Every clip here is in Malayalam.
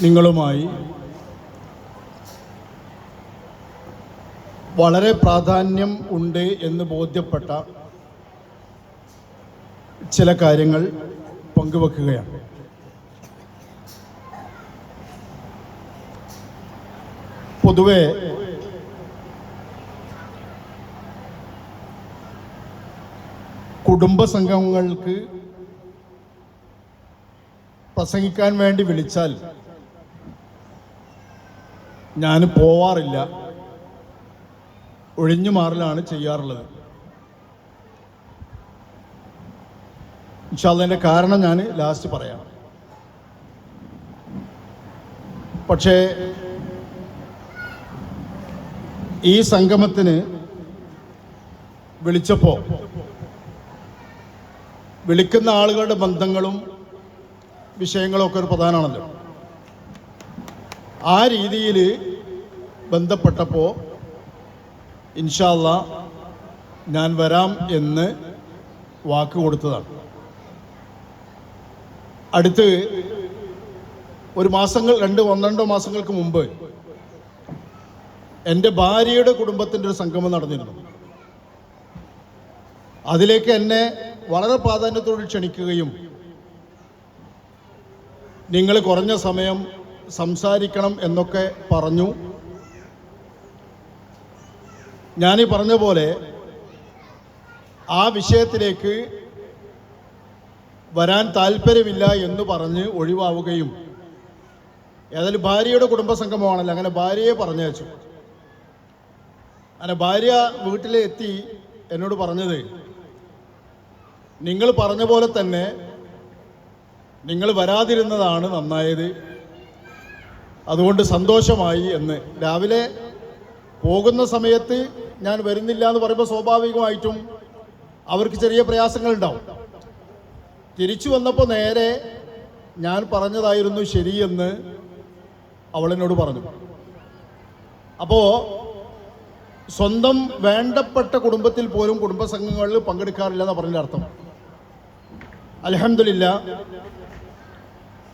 നിങ്ങളുമായി വളരെ പ്രാധാന്യം ഉണ്ട് എന്ന് ബോധ്യപ്പെട്ട ചില കാര്യങ്ങൾ പങ്കുവെക്കുകയാണ്. പൊതുവെ കുടുംബസംഗമങ്ങൾക്ക് പ്രസംഗിക്കാൻ വേണ്ടി വിളിച്ചാൽ ഞാൻ പോവാറില്ല, ഒഴിഞ്ഞു മാറലാണ് ചെയ്യാറുള്ളത്. ഇൻഷാ അല്ലാഹ് അതിൻ്റെ കാരണം ഞാൻ ലാസ്റ്റ് പറയാം. പക്ഷേ ഈ സംഗമത്തിന് വിളിച്ചപ്പോൾ വിളിക്കുന്ന ആളുകളുടെ ബന്ധങ്ങളും വിഷയങ്ങളും ഒക്കെ ഒരു പ്രധാനമാണല്ലോ. ആ രീതിയിൽ ബന്ധപ്പെട്ടപ്പോൾ ഇൻഷാ അല്ലാഹ് ഞാൻ വരാം എന്ന് വാക്ക് കൊടുത്തതാണ്. അടുത്ത് ഒരു ഒന്നോ മാസങ്ങൾക്ക് മുമ്പ് എൻ്റെ ഭാര്യയുടെ കുടുംബത്തിൻ്റെ ഒരു സംഗമം നടന്നിരുന്നു. അതിലേക്ക് എന്നെ വളരെ പ്രാധാന്യത്തോട് ക്ഷണിക്കുകയും നിങ്ങൾ കുറഞ്ഞ സമയം സംസാരിക്കണം എന്നൊക്കെ പറഞ്ഞു. ഞാനീ പറഞ്ഞ പോലെ ആ വിഷയത്തിലേക്ക് വരാൻ താല്പര്യമില്ല എന്ന് പറഞ്ഞ് ഒഴിവാവുകയും, ഏതായാലും ഭാര്യയുടെ കുടുംബസംഗമമാണല്ലോ, അങ്ങനെ ഭാര്യയെ പറഞ്ഞയച്ചു. അങ്ങനെ ഭാര്യ വീട്ടിലെത്തി എന്നോട് പറഞ്ഞത്, നിങ്ങൾ പറഞ്ഞ പോലെ തന്നെ നിങ്ങൾ വരാതിരുന്നതാണ് നന്നായത്, അതുകൊണ്ട് സന്തോഷമായി എന്ന്. രാവിലെ പോകുന്ന സമയത്ത് ഞാൻ വരുന്നില്ല എന്ന് പറയുമ്പോൾ സ്വാഭാവികമായിട്ടും അവർക്ക് ചെറിയ പ്രയാസങ്ങളുണ്ടാവും. തിരിച്ചു വന്നപ്പോൾ നേരെ ഞാൻ പറഞ്ഞതായിരുന്നു ശരിയെന്ന് അവളെന്നോട് പറഞ്ഞു. അപ്പോൾ സ്വന്തം വേണ്ടപ്പെട്ട കുടുംബത്തിൽ പോലും കുടുംബസംഘങ്ങളിൽ പങ്കെടുക്കാറില്ല എന്നാണ് പറഞ്ഞതിൻ്റെ അർത്ഥം. അൽഹംദുലില്ലാ,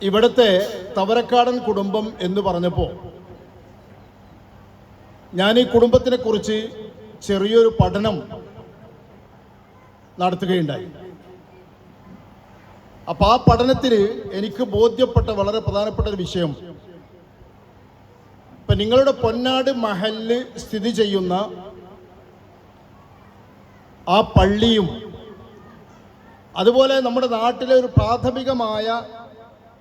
ഇവിടുത്തെ തവരക്കാടൻ കുടുംബം എന്ന് പറഞ്ഞപ്പോൾ ഞാൻ ഈ കുടുംബത്തിനെ കുറിച്ച് ചെറിയൊരു പഠനം നടത്തുകയുണ്ടായി. അപ്പം ആ പഠനത്തിൽ എനിക്ക് ബോധ്യപ്പെട്ട വളരെ പ്രധാനപ്പെട്ട ഒരു വിഷയം, ഇപ്പം നിങ്ങളുടെ പൊന്നാട് മഹല്ല് സ്ഥിതി ചെയ്യുന്ന ആ പള്ളിയും അതുപോലെ നമ്മുടെ നാട്ടിലെ ഒരു പ്രാഥമികമായ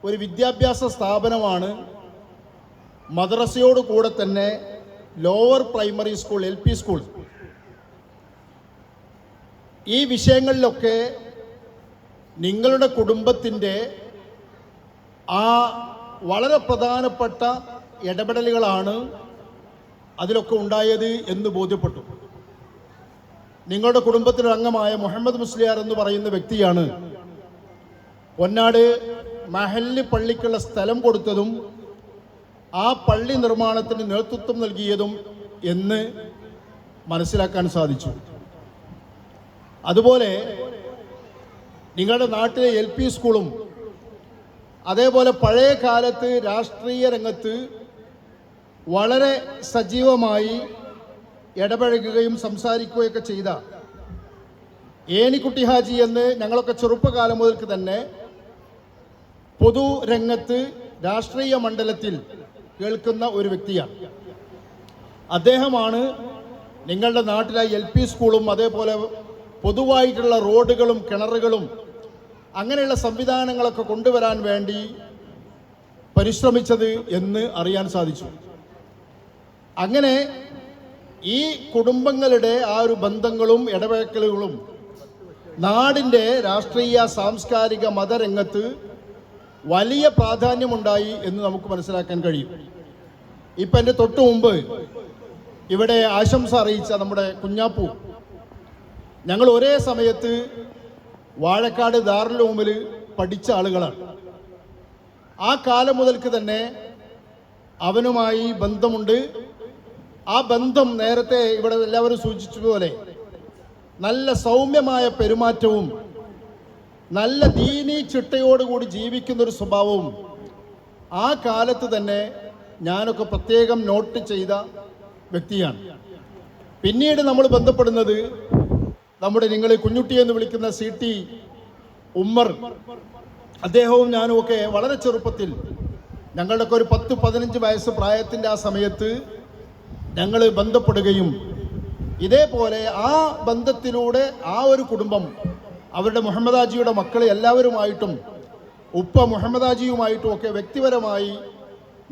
ഒരു വിദ്യാഭ്യാസ സ്ഥാപനമാണ് മദ്രസയോട് കൂടെ തന്നെ lower primary school, LP school. ഈ വിഷയങ്ങളിലൊക്കെ നിങ്ങളുടെ കുടുംബത്തിൻ്റെ ആ വളരെ പ്രധാനപ്പെട്ട ഇടപെടലുകളാണ് അതിലൊക്കെ ഉണ്ടായത് എന്ന് ബോധ്യപ്പെട്ടു. നിങ്ങളുടെ കുടുംബത്തിലെ അംഗമായ മുഹമ്മദ് മുസ്ലിയാർ എന്ന് പറയുന്ന വ്യക്തിയാണ് പൊന്നാട് മഹല്ല് പള്ളിക്കുള്ള സ്ഥലം കൊടുത്തതും ആ പള്ളി നിർമ്മാണത്തിന് നേതൃത്വം നൽകിയതും എന്ന് മനസ്സിലാക്കാൻ സാധിച്ചു. അതുപോലെ നിങ്ങളുടെ നാട്ടിലെ LP സ്കൂളും അതേപോലെ പഴയ കാലത്ത് രാഷ്ട്രീയ രംഗത്ത് വളരെ സജീവമായി ഇടപഴകുകയും സംസാരിക്കുകയൊക്കെ ചെയ്ത ഏനിക്കുട്ടി ഹാജി എന്ന് ഞങ്ങളൊക്കെ ചെറുപ്പകാലം മുതൽക്ക് തന്നെ പൊതുരംഗത്ത് രാഷ്ട്രീയ മണ്ഡലത്തിൽ കേൾക്കുന്ന ഒരു വ്യക്തിയാണ്. അദ്ദേഹമാണ് നിങ്ങളുടെ നാട്ടിലെ LP സ്കൂളും അതേപോലെ പൊതുവായിട്ടുള്ള റോഡുകളും കിണറുകളും അങ്ങനെയുള്ള സംവിധാനങ്ങളൊക്കെ കൊണ്ടുവരാൻ വേണ്ടി പരിശ്രമിച്ചത് എന്ന് അറിയാൻ സാധിച്ചു. അങ്ങനെ ഈ കുടുംബങ്ങളുടെ ആ ഒരു ബന്ധങ്ങളും ഇടപെടലുകളും നാടിൻ്റെ രാഷ്ട്രീയ സാംസ്കാരിക മതരംഗത്ത് വലിയ പ്രാധാന്യമുണ്ടായി എന്ന് നമുക്ക് മനസ്സിലാക്കാൻ കഴിയും. ഇപ്പം എൻ്റെ തൊട്ടു മുമ്പ് ഇവിടെ ആശംസ അറിയിച്ച നമ്മുടെ കുഞ്ഞാപ്പു, ഞങ്ങൾ ഒരേ സമയത്ത് വാഴക്കാട് ദാറുൽ ഉലൂമിൽ പഠിച്ച ആളുകളാണ്. ആ കാലം മുതൽക്ക് തന്നെ അവനുമായി ബന്ധമുണ്ട്. ആ ബന്ധം നേരത്തെ ഇവിടെ എല്ലാവരും സൂചിച്ചതുപോലെ നല്ല സൗമ്യമായ പെരുമാറ്റവും നല്ല ദീനീ ചിട്ടയോടുകൂടി ജീവിക്കുന്നൊരു സ്വഭാവവും ആ കാലത്ത് തന്നെ ഞാനൊക്കെ പ്രത്യേകം നോട്ട് ചെയ്ത വ്യക്തിയാണ്. പിന്നീട് നമ്മൾ ബന്ധപ്പെടുന്നത് നമ്മുടെ നിങ്ങൾ കുഞ്ഞുട്ടി എന്ന് വിളിക്കുന്ന CT ഉമ്മർ, അദ്ദേഹവും ഞാനും ഒക്കെ വളരെ ചെറുപ്പത്തിൽ, ഞങ്ങളുടെയൊക്കെ ഒരു 10-15 വയസ്സ് പ്രായത്തിൻ്റെ ആ സമയത്ത് ഞങ്ങൾ ബന്ധപ്പെടുകയും ഇതേപോലെ ആ ബന്ധത്തിലൂടെ ആ ഒരു കുടുംബം അവരുടെ മുഹമ്മദാജിയുടെ മക്കൾ എല്ലാവരുമായിട്ടും ഉപ്പ മുഹമ്മദാജിയുമായിട്ടും ഒക്കെ വ്യക്തിപരമായി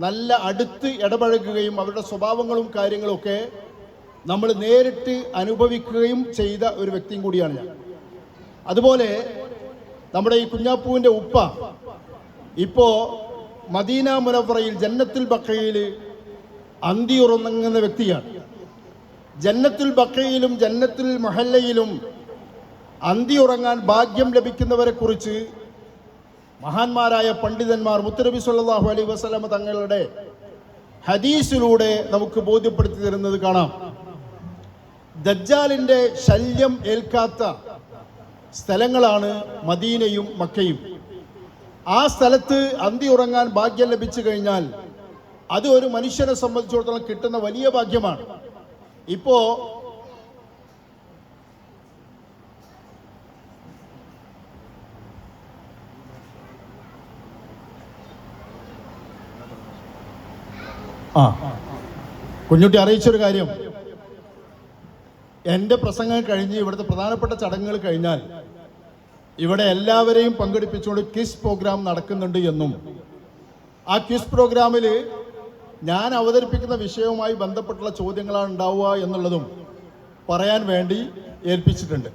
നല്ല അടുത്ത് ഇടപഴകുകയും അവരുടെ സ്വഭാവങ്ങളും കാര്യങ്ങളൊക്കെ നമ്മൾ നേരിട്ട് അനുഭവിക്കുകയും ചെയ്ത ഒരു വ്യക്തിയും കൂടിയാണ് ഞാൻ. അതുപോലെ നമ്മുടെ ഈ കുഞ്ഞാപ്പൂവിൻ്റെ ഉപ്പ ഇപ്പോൾ മദീന മുനവ്വറയിൽ ജന്നത്തുൽ ബഖയിൽ അന്തിയുറങ്ങുന്ന വ്യക്തിയാണ്. ജന്നത്തുൽ ബഖയിലും ജന്നത്തുൽ മുഹല്ലയിലും അന്തിയുറങ്ങാൻ ഭാഗ്യം ലഭിക്കുന്നവരെ കുറിച്ച് മഹാന്മാരായ പണ്ഡിതന്മാർ മുത്തുനബി സല്ലല്ലാഹു അലൈഹി വസല്ലം തങ്ങളുടെ ഹദീസിലൂടെ നമുക്ക് ബോധ്യപ്പെടുത്തി തരുന്നത് കാണാം. ദജ്ജാലിൻ്റെ ശല്യം ഏൽക്കാത്ത സ്ഥലങ്ങളാണ് മദീനയും മക്കയും. ആ സ്ഥലത്ത് അന്തിയുറങ്ങാൻ ഭാഗ്യം ലഭിച്ചു കഴിഞ്ഞാൽ അത് ഒരു മനുഷ്യനെ സംബന്ധിച്ചിടത്തോളം കിട്ടുന്ന വലിയ ഭാഗ്യമാണ്. ഇപ്പോ കുഞ്ഞുട്ടി അറിയിച്ചൊരു കാര്യം, എൻ്റെ പ്രസംഗം കഴിഞ്ഞ് ഇവിടുത്തെ പ്രധാനപ്പെട്ട ചടങ്ങുകൾ കഴിഞ്ഞാൽ ഇവിടെ എല്ലാവരെയും പങ്കെടുപ്പിച്ചുകൊണ്ട് ക്വിസ് പ്രോഗ്രാം നടക്കുന്നുണ്ട് എന്നും ആ ക്വിസ് പ്രോഗ്രാമിൽ ഞാൻ അവതരിപ്പിക്കുന്ന വിഷയവുമായി ബന്ധപ്പെട്ടുള്ള ചോദ്യങ്ങളാണ് ഉണ്ടാവുക എന്നുള്ളതും പറയാൻ വേണ്ടി ഏൽപ്പിച്ചിട്ടുണ്ട്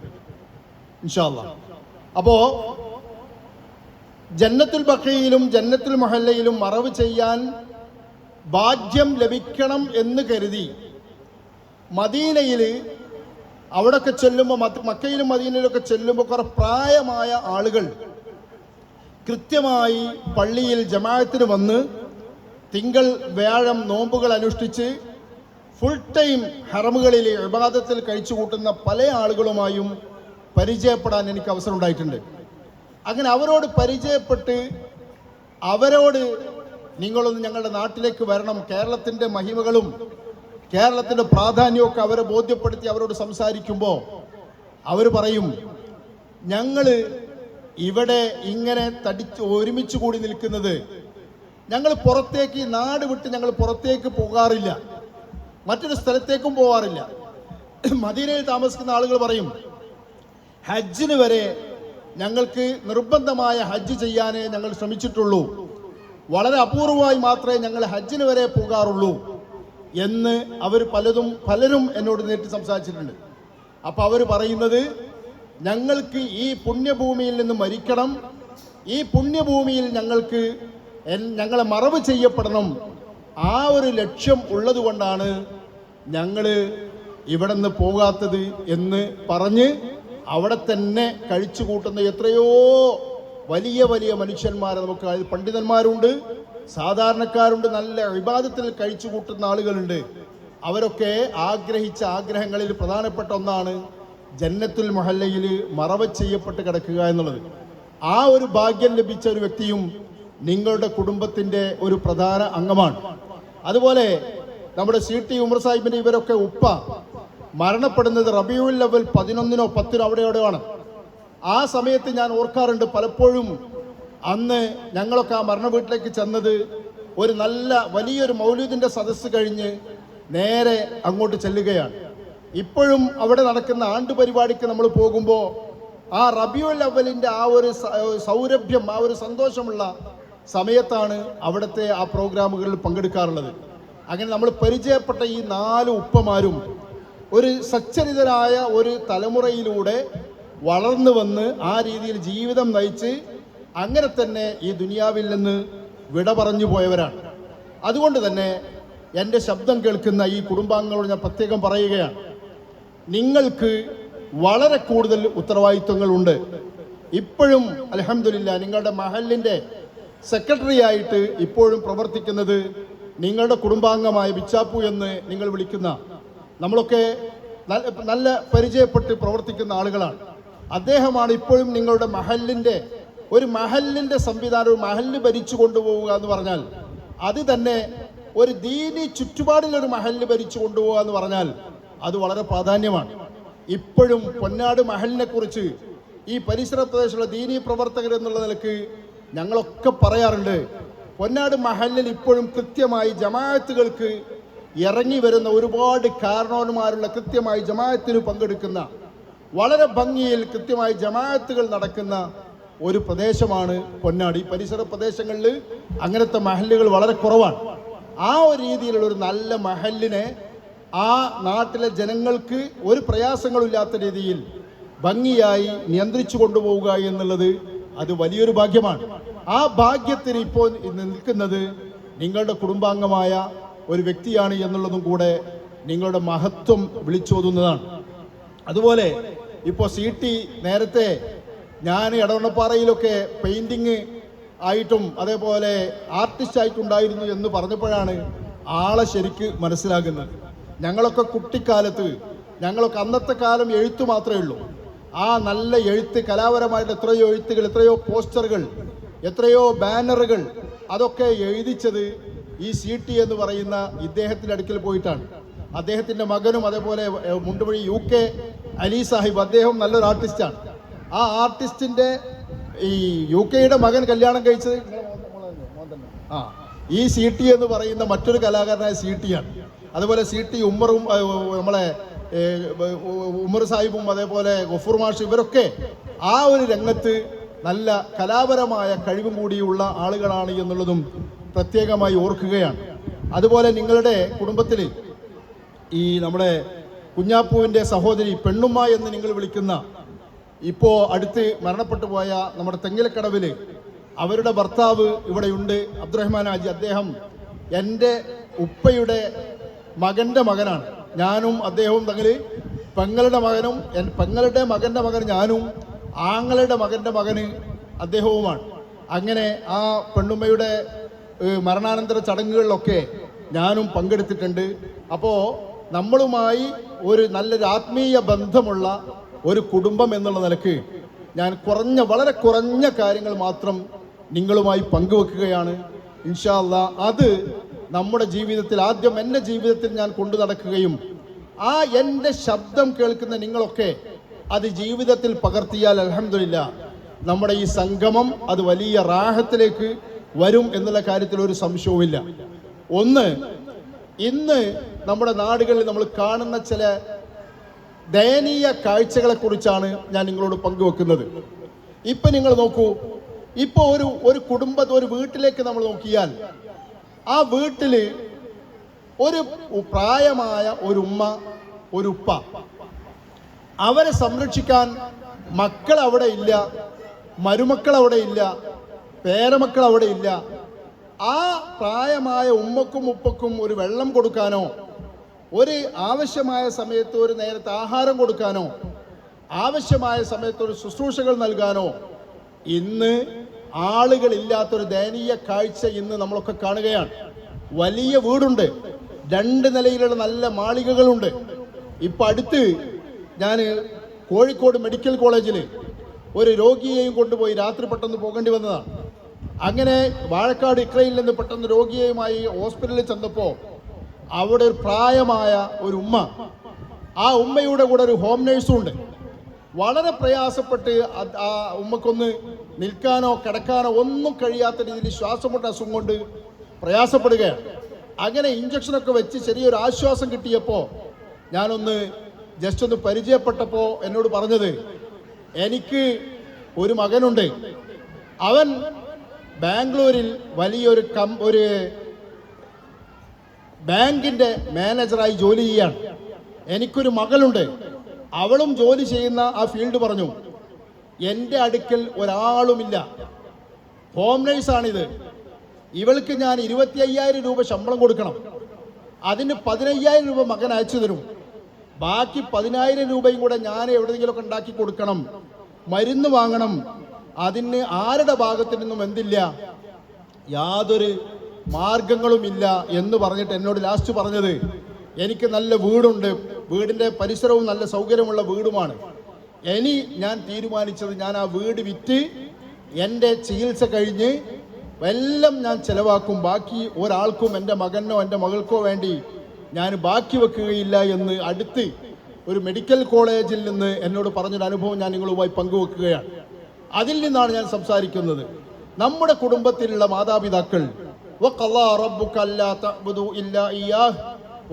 ഇൻഷാ അല്ലാഹ്. അപ്പോൾ ജന്നത്തുൽ ബഖയിലും ജന്നത്തുൽ മുഹല്ലയിലും മറവ് ചെയ്യാൻ ഭാഗ്യം ലഭിക്കണം എന്ന് കരുതി മദീനയിൽ അവിടെയൊക്കെ ചെല്ലുമ്പോൾ, മക്കയിലും മദീനയിലൊക്കെ ചെല്ലുമ്പോൾ കുറെ പ്രായമായ ആളുകൾ കൃത്യമായി പള്ളിയിൽ ജമാഅത്തിന് വന്ന് തിങ്കൾ വ്യാഴം നോമ്പുകൾ അനുഷ്ഠിച്ച് ഫുൾ ടൈം ഹറമുകളിൽ ഇബാദത്തിൽ കഴിച്ചു കൂട്ടുന്ന പല ആളുകളുമായും പരിചയപ്പെടാൻ എനിക്ക് അവസരം ഉണ്ടായിട്ടുണ്ട്. അങ്ങനെ അവരോട് പരിചയപ്പെട്ട് അവരോട് നിങ്ങളൊന്ന് ഞങ്ങളുടെ നാട്ടിലേക്ക് വരണം, കേരളത്തിൻ്റെ മഹിമകളും കേരളത്തിൻ്റെ പ്രാധാന്യമൊക്കെ അവരെ ബോധ്യപ്പെടുത്തി അവരോട് സംസാരിക്കുമ്പോൾ അവർ പറയും, ഞങ്ങൾ ഇവിടെ ഇങ്ങനെ ഒരുമിച്ച് കൂടി നിൽക്കുന്നത്, ഞങ്ങൾ പുറത്തേക്ക്, നാട് വിട്ട് ഞങ്ങൾ പുറത്തേക്ക് പോകാറില്ല, മറ്റൊരു സ്ഥലത്തേക്കും പോകാറില്ല. മദീനയിൽ താമസിക്കുന്ന ആളുകൾ പറയും, ഹജ്ജിന് വരെ ഞങ്ങൾക്ക് നിർബന്ധമായ ഹജ്ജ് ചെയ്യാനേ ഞങ്ങൾ ശ്രമിച്ചിട്ടുള്ളൂ, വളരെ അപൂർവമായി മാത്രമേ ഞങ്ങൾ ഹജ്ജിന് വരെ പോകാറുള്ളൂ എന്ന് പലരും എന്നോട് നേരിട്ട് സംസാരിച്ചിട്ടുണ്ട്. അപ്പോൾ അവർ പറയുന്നത്, ഞങ്ങൾക്ക് ഈ പുണ്യഭൂമിയിൽ നിന്ന് മരിക്കണം, ഈ പുണ്യഭൂമിയിൽ ഞങ്ങളെ മറവ് ചെയ്യപ്പെടണം, ആ ഒരു ലക്ഷ്യം ഉള്ളത് കൊണ്ടാണ് ഞങ്ങൾ ഇവിടെ നിന്ന് പോകാത്തത് എന്ന് പറഞ്ഞ് അവിടെ തന്നെ കഴിച്ചു കൂട്ടുന്ന എത്രയോ വലിയ വലിയ മനുഷ്യന്മാരെ നമുക്ക്, പണ്ഡിതന്മാരുണ്ട്, സാധാരണക്കാരുണ്ട്, നല്ല ഇബാദത്തിൽ കഴിച്ചു കൂട്ടുന്ന ആളുകളുണ്ട്. അവരൊക്കെ ആഗ്രഹിച്ച ആഗ്രഹങ്ങളിൽ പ്രധാനപ്പെട്ട ഒന്നാണ് ജന്നത്തുൽ മുഹല്ലയിൽ മറവ് ചെയ്യപ്പെട്ട് കിടക്കുക എന്നുള്ളത്. ആ ഒരു ഭാഗ്യം ലഭിച്ച ഒരു വ്യക്തിയും നിങ്ങളുടെ കുടുംബത്തിൻ്റെ ഒരു പ്രധാന അംഗമാണ്. അതുപോലെ നമ്മുടെ CT ഉമർ സാഹിബിൻ്റെ ഇവരൊക്കെ ഉപ്പ മരണപ്പെടുന്നത് റബീഉൽ അവ്വൽ 11-നോ 10-നോ അവിടെയോടെയാണ്. ആ സമയത്ത് ഞാൻ ഓർക്കാറുണ്ട്, പലപ്പോഴും അന്ന് ഞങ്ങളൊക്കെ ആ മരണ വീട്ടിലേക്ക് ചെന്നത് ഒരു നല്ല വലിയൊരു മൗലൂദിൻ്റെ സദസ്സ് കഴിഞ്ഞ് നേരെ അങ്ങോട്ട് ചെല്ലുകയാണ്. ഇപ്പോഴും അവിടെ നടക്കുന്ന ആണ്ട് പരിപാടിക്ക് നമ്മൾ പോകുമ്പോൾ ആ റബീഉൽ അവ്വലിൻ്റെ ആ ഒരു സൗരഭ്യം, ആ ഒരു സന്തോഷമുള്ള സമയത്താണ് അവിടുത്തെ ആ പ്രോഗ്രാമുകളിൽ പങ്കെടുക്കാറുള്ളത്. അങ്ങനെ നമ്മൾ പരിചയപ്പെട്ട ഈ 4 ഉപ്പമാരും ഒരു സച്ചരിതരായ ഒരു തലമുറയിലൂടെ വളർന്നു വന്ന് ആ രീതിയിൽ ജീവിതം നയിച്ച് അങ്ങനെ തന്നെ ഈ ദുനിയാവിൽ നിന്ന് വിട പറഞ്ഞു പോയവരാണ്. അതുകൊണ്ട് തന്നെ എൻ്റെ ശബ്ദം കേൾക്കുന്ന ഈ കുടുംബാംഗങ്ങളോട് ഞാൻ പ്രത്യേകം പറയുകയാണ്, നിങ്ങൾക്ക് വളരെ കൂടുതൽ ഉത്തരവാദിത്വങ്ങളുണ്ട്. ഇപ്പോഴും അൽഹംദുലില്ലാ നിങ്ങളുടെ മഹലിൻ്റെ സെക്രട്ടറി ആയിട്ട് ഇപ്പോഴും പ്രവർത്തിക്കുന്നത് നിങ്ങളുടെ കുടുംബാംഗമായ ബിച്ചാപ്പു എന്ന് നിങ്ങൾ വിളിക്കുന്ന, നമ്മളൊക്കെ നല്ല പരിചയപ്പെട്ട് പ്രവർത്തിക്കുന്ന ആളുകളാണ്. അദ്ദേഹമാണ് ഇപ്പോഴും നിങ്ങളുടെ മഹലിൻ്റെ ഒരു മഹലിൻ്റെ സംവിധാനം, ഒരു മഹല് ഭരിച്ചു കൊണ്ടുപോവുക എന്ന് പറഞ്ഞാൽ അത് തന്നെ ഒരു ദീനി ചുറ്റുപാടിലൊരു മഹല് ഭരിച്ചു കൊണ്ടുപോവുക എന്ന് പറഞ്ഞാൽ അത് വളരെ പ്രാധാന്യമാണ്. ഇപ്പോഴും പൊന്നാട് മഹലിനെ കുറിച്ച് ഈ പരിസര പ്രദേശത്തുള്ള ദീനീ പ്രവർത്തകർ എന്നുള്ള നിലക്ക് ഞങ്ങളൊക്കെ പറയാറുണ്ട്, പൊന്നാട് മഹലിൽ ഇപ്പോഴും കൃത്യമായി ജമാഅത്തുകൾക്ക് ഇറങ്ങി വരുന്ന ഒരുപാട് കാരണവന്മാരുള്ള, കൃത്യമായി ജമാഅത്തിന് പങ്കെടുക്കുന്ന, വളരെ ഭംഗിയിൽ കൃത്യമായി ജമാഅത്തുകൾ നടക്കുന്ന ഒരു പ്രദേശമാണ് പൊന്നാട്. ഈ പരിസര പ്രദേശങ്ങളിൽ അങ്ങനത്തെ മഹല്ലുകൾ വളരെ കുറവാണ്. ആ ഒരു രീതിയിലുള്ള ഒരു നല്ല മഹല്ലിനെ ആ നാട്ടിലെ ജനങ്ങൾക്ക് ഒരു പ്രയാസങ്ങളില്ലാത്ത രീതിയിൽ ഭംഗിയായി നിയന്ത്രിച്ചു കൊണ്ടുപോവുക എന്നുള്ളത് അത് വലിയൊരു ഭാഗ്യമാണ്. ആ ഭാഗ്യത്തിന് ഇപ്പോൾ നിൽക്കുന്നത് നിങ്ങളുടെ കുടുംബാംഗമായ ഒരു വ്യക്തിയാണ് എന്നുള്ളതും കൂടെ നിങ്ങളുടെ മഹത്വം വിളിച്ചോതുന്നതാണ്. അതുപോലെ ഇപ്പോൾ CT നേരത്തെ ഞാൻ എടവണ്ണപ്പാറയിലൊക്കെ പെയിൻറ്റിങ് ആയിട്ടും അതേപോലെ ആർട്ടിസ്റ്റ് ആയിട്ടുണ്ടായിരുന്നു എന്ന് പറഞ്ഞപ്പോഴാണ് ആളെ ശരിക്ക് മനസ്സിലാകുന്നത്. ഞങ്ങളൊക്കെ കുട്ടിക്കാലത്ത്, ഞങ്ങളൊക്കെ അന്നത്തെ കാലം എഴുത്ത് മാത്രമേ ഉള്ളൂ. ആ നല്ല എഴുത്ത്, കലാപരമായിട്ട് എത്രയോ എഴുത്തുകൾ, എത്രയോ പോസ്റ്ററുകൾ, എത്രയോ ബാനറുകൾ, അതൊക്കെ എഴുതിച്ചത് ഈ CT എന്ന് പറയുന്ന ഇദ്ദേഹത്തിൻ്റെ അടുക്കൽ പോയിട്ടാണ്. അദ്ദേഹത്തിൻ്റെ മകനും അതേപോലെ മുണ്ടുവഴി UK അലി സാഹിബ്, അദ്ദേഹം നല്ലൊരു ആർട്ടിസ്റ്റാണ്. ആ ആർട്ടിസ്റ്റിൻ്റെ ഈ UKയുടെ മകൻ കല്യാണം കഴിച്ചത് ഈ CT എന്ന് പറയുന്ന മറ്റൊരു കലാകാരനായ CT ആണ്. അതുപോലെ CT ഉമ്മറും നമ്മളെ ഉമർ സാഹിബും അതേപോലെ ഗഫൂർ മാഷ്, ഇവരൊക്കെ ആ ഒരു രംഗത്ത് നല്ല കലാപരമായ കഴിവും കൂടിയുള്ള ആളുകളാണ് എന്നുള്ളതും പ്രത്യേകമായി ഓർക്കുകയാണ്. അതുപോലെ നിങ്ങളുടെ കുടുംബത്തിൽ ഈ നമ്മുടെ കുഞ്ഞാപ്പൂവിൻ്റെ സഹോദരി പെണ്ണുമ്മ എന്ന് നിങ്ങൾ വിളിക്കുന്ന, ഇപ്പോൾ അടുത്ത് മരണപ്പെട്ടു പോയ നമ്മുടെ തെങ്ങിലക്കടവിൽ അവരുടെ ഭർത്താവ് ഇവിടെയുണ്ട്, അബ്ദുറഹ്മാൻ ഹാജി. അദ്ദേഹം എൻ്റെ ഉപ്പയുടെ മകൻ്റെ മകനാണ്. ഞാനും അദ്ദേഹവും തമ്മിൽ പെങ്ങളുടെ മകനും പെങ്ങളുടെ മകൻ്റെ മകൻ ഞാനും, ആങ്ങളുടെ മകൻ്റെ മകന് അദ്ദേഹവുമാണ്. അങ്ങനെ ആ പെണ്ണുമ്മയുടെ മരണാനന്തര ചടങ്ങുകളിലൊക്കെ ഞാനും പങ്കെടുത്തിട്ടുണ്ട്. അപ്പോൾ നമ്മളുമായി ഒരു നല്ലൊരു ആത്മീയ ബന്ധമുള്ള ഒരു കുടുംബം എന്നുള്ള നിലക്ക് ഞാൻ വളരെ കുറഞ്ഞ കാര്യങ്ങൾ മാത്രം നിങ്ങളുമായി പങ്കുവെക്കുകയാണ്. ഇൻഷാ അല്ലാഹ് അത് നമ്മുടെ ജീവിതത്തിൽ, ആദ്യം എൻ്റെ ജീവിതത്തിൽ ഞാൻ കൊണ്ടു നടക്കുകയും ആ എൻ്റെ ശബ്ദം കേൾക്കുന്ന നിങ്ങളൊക്കെ അത് ജീവിതത്തിൽ പകർത്തിയാൽ അൽഹംദുലില്ലാ നമ്മുടെ ഈ സംഗമം അത് വലിയ റാഹത്തിലേക്ക് വരും എന്നുള്ള കാര്യത്തിൽ ഒരു സംശയവുമില്ല. ഒന്ന്, ഇന്ന് നമ്മുടെ നാടുകളിൽ നമ്മൾ കാണുന്ന ചില ദയനീയ കാഴ്ചകളെ കുറിച്ചാണ് ഞാൻ നിങ്ങളോട് പങ്കുവെക്കുന്നത്. ഇപ്പൊ നിങ്ങൾ നോക്കൂ, ഇപ്പോൾ ഒരു ഒരു വീട്ടിലേക്ക് നമ്മൾ നോക്കിയാൽ ആ വീട്ടിൽ ഒരു പ്രായമായ ഒരു ഉമ്മ, ഒരു ഉപ്പ, അവരെ സംരക്ഷിക്കാൻ മക്കൾ അവിടെ ഇല്ല, മരുമക്കൾ അവിടെ ഇല്ല, പേരമക്കൾ അവിടെ ഇല്ല. ആ പ്രായമായ ഉമ്മക്കും ഉപ്പക്കും ഒരു വെള്ളം കൊടുക്കാനോ, ഒരു ആവശ്യമായ സമയത്ത് ഒരു നേരത്തെ ആഹാരം കൊടുക്കാനോ, ആവശ്യമായ സമയത്ത് ഒരു ശുശ്രൂഷകൾ നൽകാനോ ഇന്ന് ആളുകളില്ലാത്തൊരു ദയനീയ കാഴ്ച ഇന്ന് നമ്മളൊക്കെ കാണുകയാണ്. വലിയ വീടുണ്ട്, 2 നിലയിലുള്ള നല്ല മാളികകളുണ്ട്. ഇപ്പം അടുത്ത് ഞാൻ കോഴിക്കോട് മെഡിക്കൽ കോളേജിൽ ഒരു രോഗിയെയും കൊണ്ടുപോയി രാത്രി പെട്ടെന്ന് പോകേണ്ടി വന്നതാണ്. അങ്ങനെ വാഴക്കാട് ഇക്രയിൽ നിന്ന് പെട്ടെന്ന് രോഗിയുമായി ഹോസ്പിറ്റലിൽ ചെന്നപ്പോൾ അവിടെ ഒരു പ്രായമായ ഒരു ഉമ്മ, ആ ഉമ്മയുടെ കൂടെ ഒരു ഹോം നേഴ്സും ഉണ്ട്. വളരെ പ്രയാസപ്പെട്ട് ആ ഉമ്മക്കൊന്ന് നിൽക്കാനോ കിടക്കാനോ ഒന്നും കഴിയാത്ത രീതിയിൽ ശ്വാസമുട്ട അസുഖം കൊണ്ട് പ്രയാസപ്പെടുകയാണ്. അങ്ങനെ ഇഞ്ചക്ഷനൊക്കെ വെച്ച് ചെറിയൊരു ആശ്വാസം കിട്ടിയപ്പോൾ ഞാനൊന്ന് ജസ്റ്റ് ഒന്ന് പരിചയപ്പെട്ടപ്പോൾ എന്നോട് പറഞ്ഞത്, എനിക്ക് ഒരു മകനുണ്ട്, അവൻ ബാംഗ്ലൂരിൽ വലിയൊരു ഒരു ബാങ്കിൻ്റെ മാനേജറായി ജോലി ചെയ്യാണ്. എനിക്കൊരു മകളുണ്ട്, അവളും ജോലി ചെയ്യുന്ന ആ ഫീൽഡ് പറഞ്ഞു. എൻ്റെ അടുക്കൽ ഒരാളുമില്ല, ഹോം നേഴ്സാണിത്. ഇവൾക്ക് ഞാൻ 25,000 രൂപ ശമ്പളം കൊടുക്കണം, അതിന് 15,000 രൂപ മകൻ അയച്ചു തരും, ബാക്കി 10,000 രൂപയും കൂടെ ഞാൻ എവിടെയെങ്കിലുമൊക്കെ ഉണ്ടാക്കി കൊടുക്കണം, മരുന്ന് വാങ്ങണം. അതിന് ആരുടെ ഭാഗത്തു നിന്നും എന്തില്ല, യാതൊരു മാർഗങ്ങളുമില്ല എന്ന് പറഞ്ഞിട്ട് എന്നോട് ലാസ്റ്റ് പറഞ്ഞത്, എനിക്ക് നല്ല വീടുണ്ട്, വീടിൻ്റെ പരിസരവും നല്ല സൗകര്യമുള്ള വീടുമാണ്, ഇനി ഞാൻ തീരുമാനിച്ചത് ഞാൻ ആ വീട് വിറ്റ് എൻ്റെ ചികിത്സ കഴിഞ്ഞ് എല്ലാം ഞാൻ ചിലവാക്കും, ബാക്കി ഒരാൾക്കും എൻ്റെ മകനോ എൻ്റെ മകൾക്കോ വേണ്ടി ഞാൻ ബാക്കി വെക്കുകയില്ല എന്ന് അടുത്ത് ഒരു മെഡിക്കൽ കോളേജിൽ നിന്ന് എന്നോട് പറഞ്ഞൊരു അനുഭവം ഞാൻ നിങ്ങളുമായി പങ്കുവെക്കുകയാണ്. അതിൽ നിന്നാണ് ഞാൻ സംസാരിക്കുന്നത്. നമ്മുടെ കുടുംബത്തിലുള്ള മാതാപിതാക്കൾ വഖളാ റബ്ബുക അല്ലാ തഅ്ബുദു ഇല്ലാ ഇയ്യാഹ്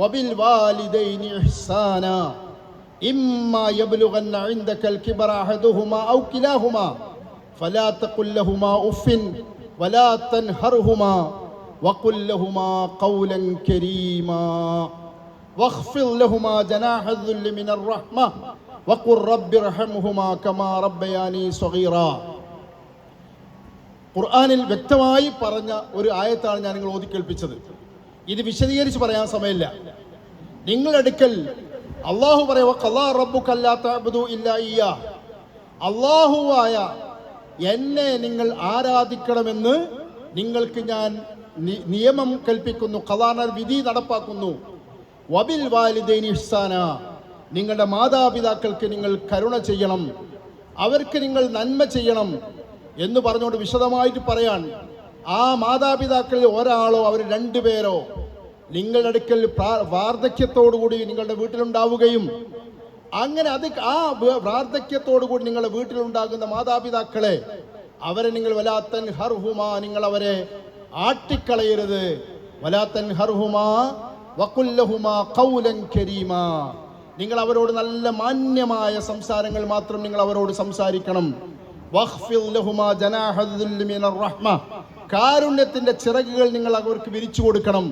വബിൽവാലിദൈനി ഇഹ്സാനാ ഇമ്മാ യബ്ലുഗന്ന ഇൻദകൽ കിബറ അഹദുഹുമാ ഔ കിലാഹുമാ ഫലാ തഖുൽ ലഹുമാ ഉഫിൻ വലാ തൻഹർഹുമാ വഖുൽ ലഹുമാ ഖൗലൻ കരീമാ വഖ്ഫിദ് ലഹുമാ ജനാഹ الذل من الرحمة وقل رب ارحمهما كما ربياني صغيرا. ഖുർആനിൽ വ്യക്തമായി പറഞ്ഞ ഒരു ആയത്താണ് ഞാൻ നിങ്ങൾ ഓതിക്കേൽപ്പിച്ചത്. ഇത് വിശദീകരിച്ച് പറയാൻ സമയമില്ല. നിങ്ങളുടെ അടുക്കൽ അള്ളാഹു പറയാ വഖളാ റബ്ബുക അല്ലാ തഅ്ബുദു ഇല്ലാ ഇയ്യാഹ്, അള്ളാഹുവായ എന്നെ നിങ്ങൾ ആരാധിക്കണമെന്ന് നിങ്ങൾക്ക് ഞാൻ നിയമം കൽപ്പിക്കുന്നു, ഖളാന വിധി നടപ്പാക്കുന്നു. വബിൽ വാലിദൈനി ഇഹ്സാന, നിങ്ങളുടെ മാതാപിതാക്കൾക്ക് നിങ്ങൾ കരുണ ചെയ്യണം, അവർക്ക് നിങ്ങൾ നന്മ ചെയ്യണം എന്ന് പറഞ്ഞുകൊണ്ട് വിശദമായിട്ട് പറയാൻ. ആ മാതാപിതാക്കളിൽ ഒരാളോ അവർ രണ്ടുപേരോ നിങ്ങളുടെ അടുക്കൽ വാർദ്ധക്യത്തോടുകൂടി നിങ്ങളുടെ വീട്ടിലുണ്ടാവുകയും അങ്ങനെ ആ വാർദ്ധക്യത്തോടുകൂടി നിങ്ങളുടെ വീട്ടിലുണ്ടാകുന്ന മാതാപിതാക്കളെ അവരെ നിങ്ങൾ വലാത്തൻ ഹർഹുമാ, നിങ്ങൾ അവരെ ആട്ടിക്കളയരുത്. വലാത്തൻ ഹർഹുമാ വഖുല്ലഹുമാ ഖൗലൻ കരീമാ, നിങ്ങൾ അവരോട് നല്ല മാന്യമായ സംസാരങ്ങൾ മാത്രം നിങ്ങൾ അവരോട് സംസാരിക്കണം. വഖ്ഫിദ് ലഹുമാ ജനാഹ الذل من الرحمة, കാരുണ്യത്തിന്റെ ചിറകുകൾ നിങ്ങൾ അവർക്ക് വിരിച്ചു കൊടുക്കണം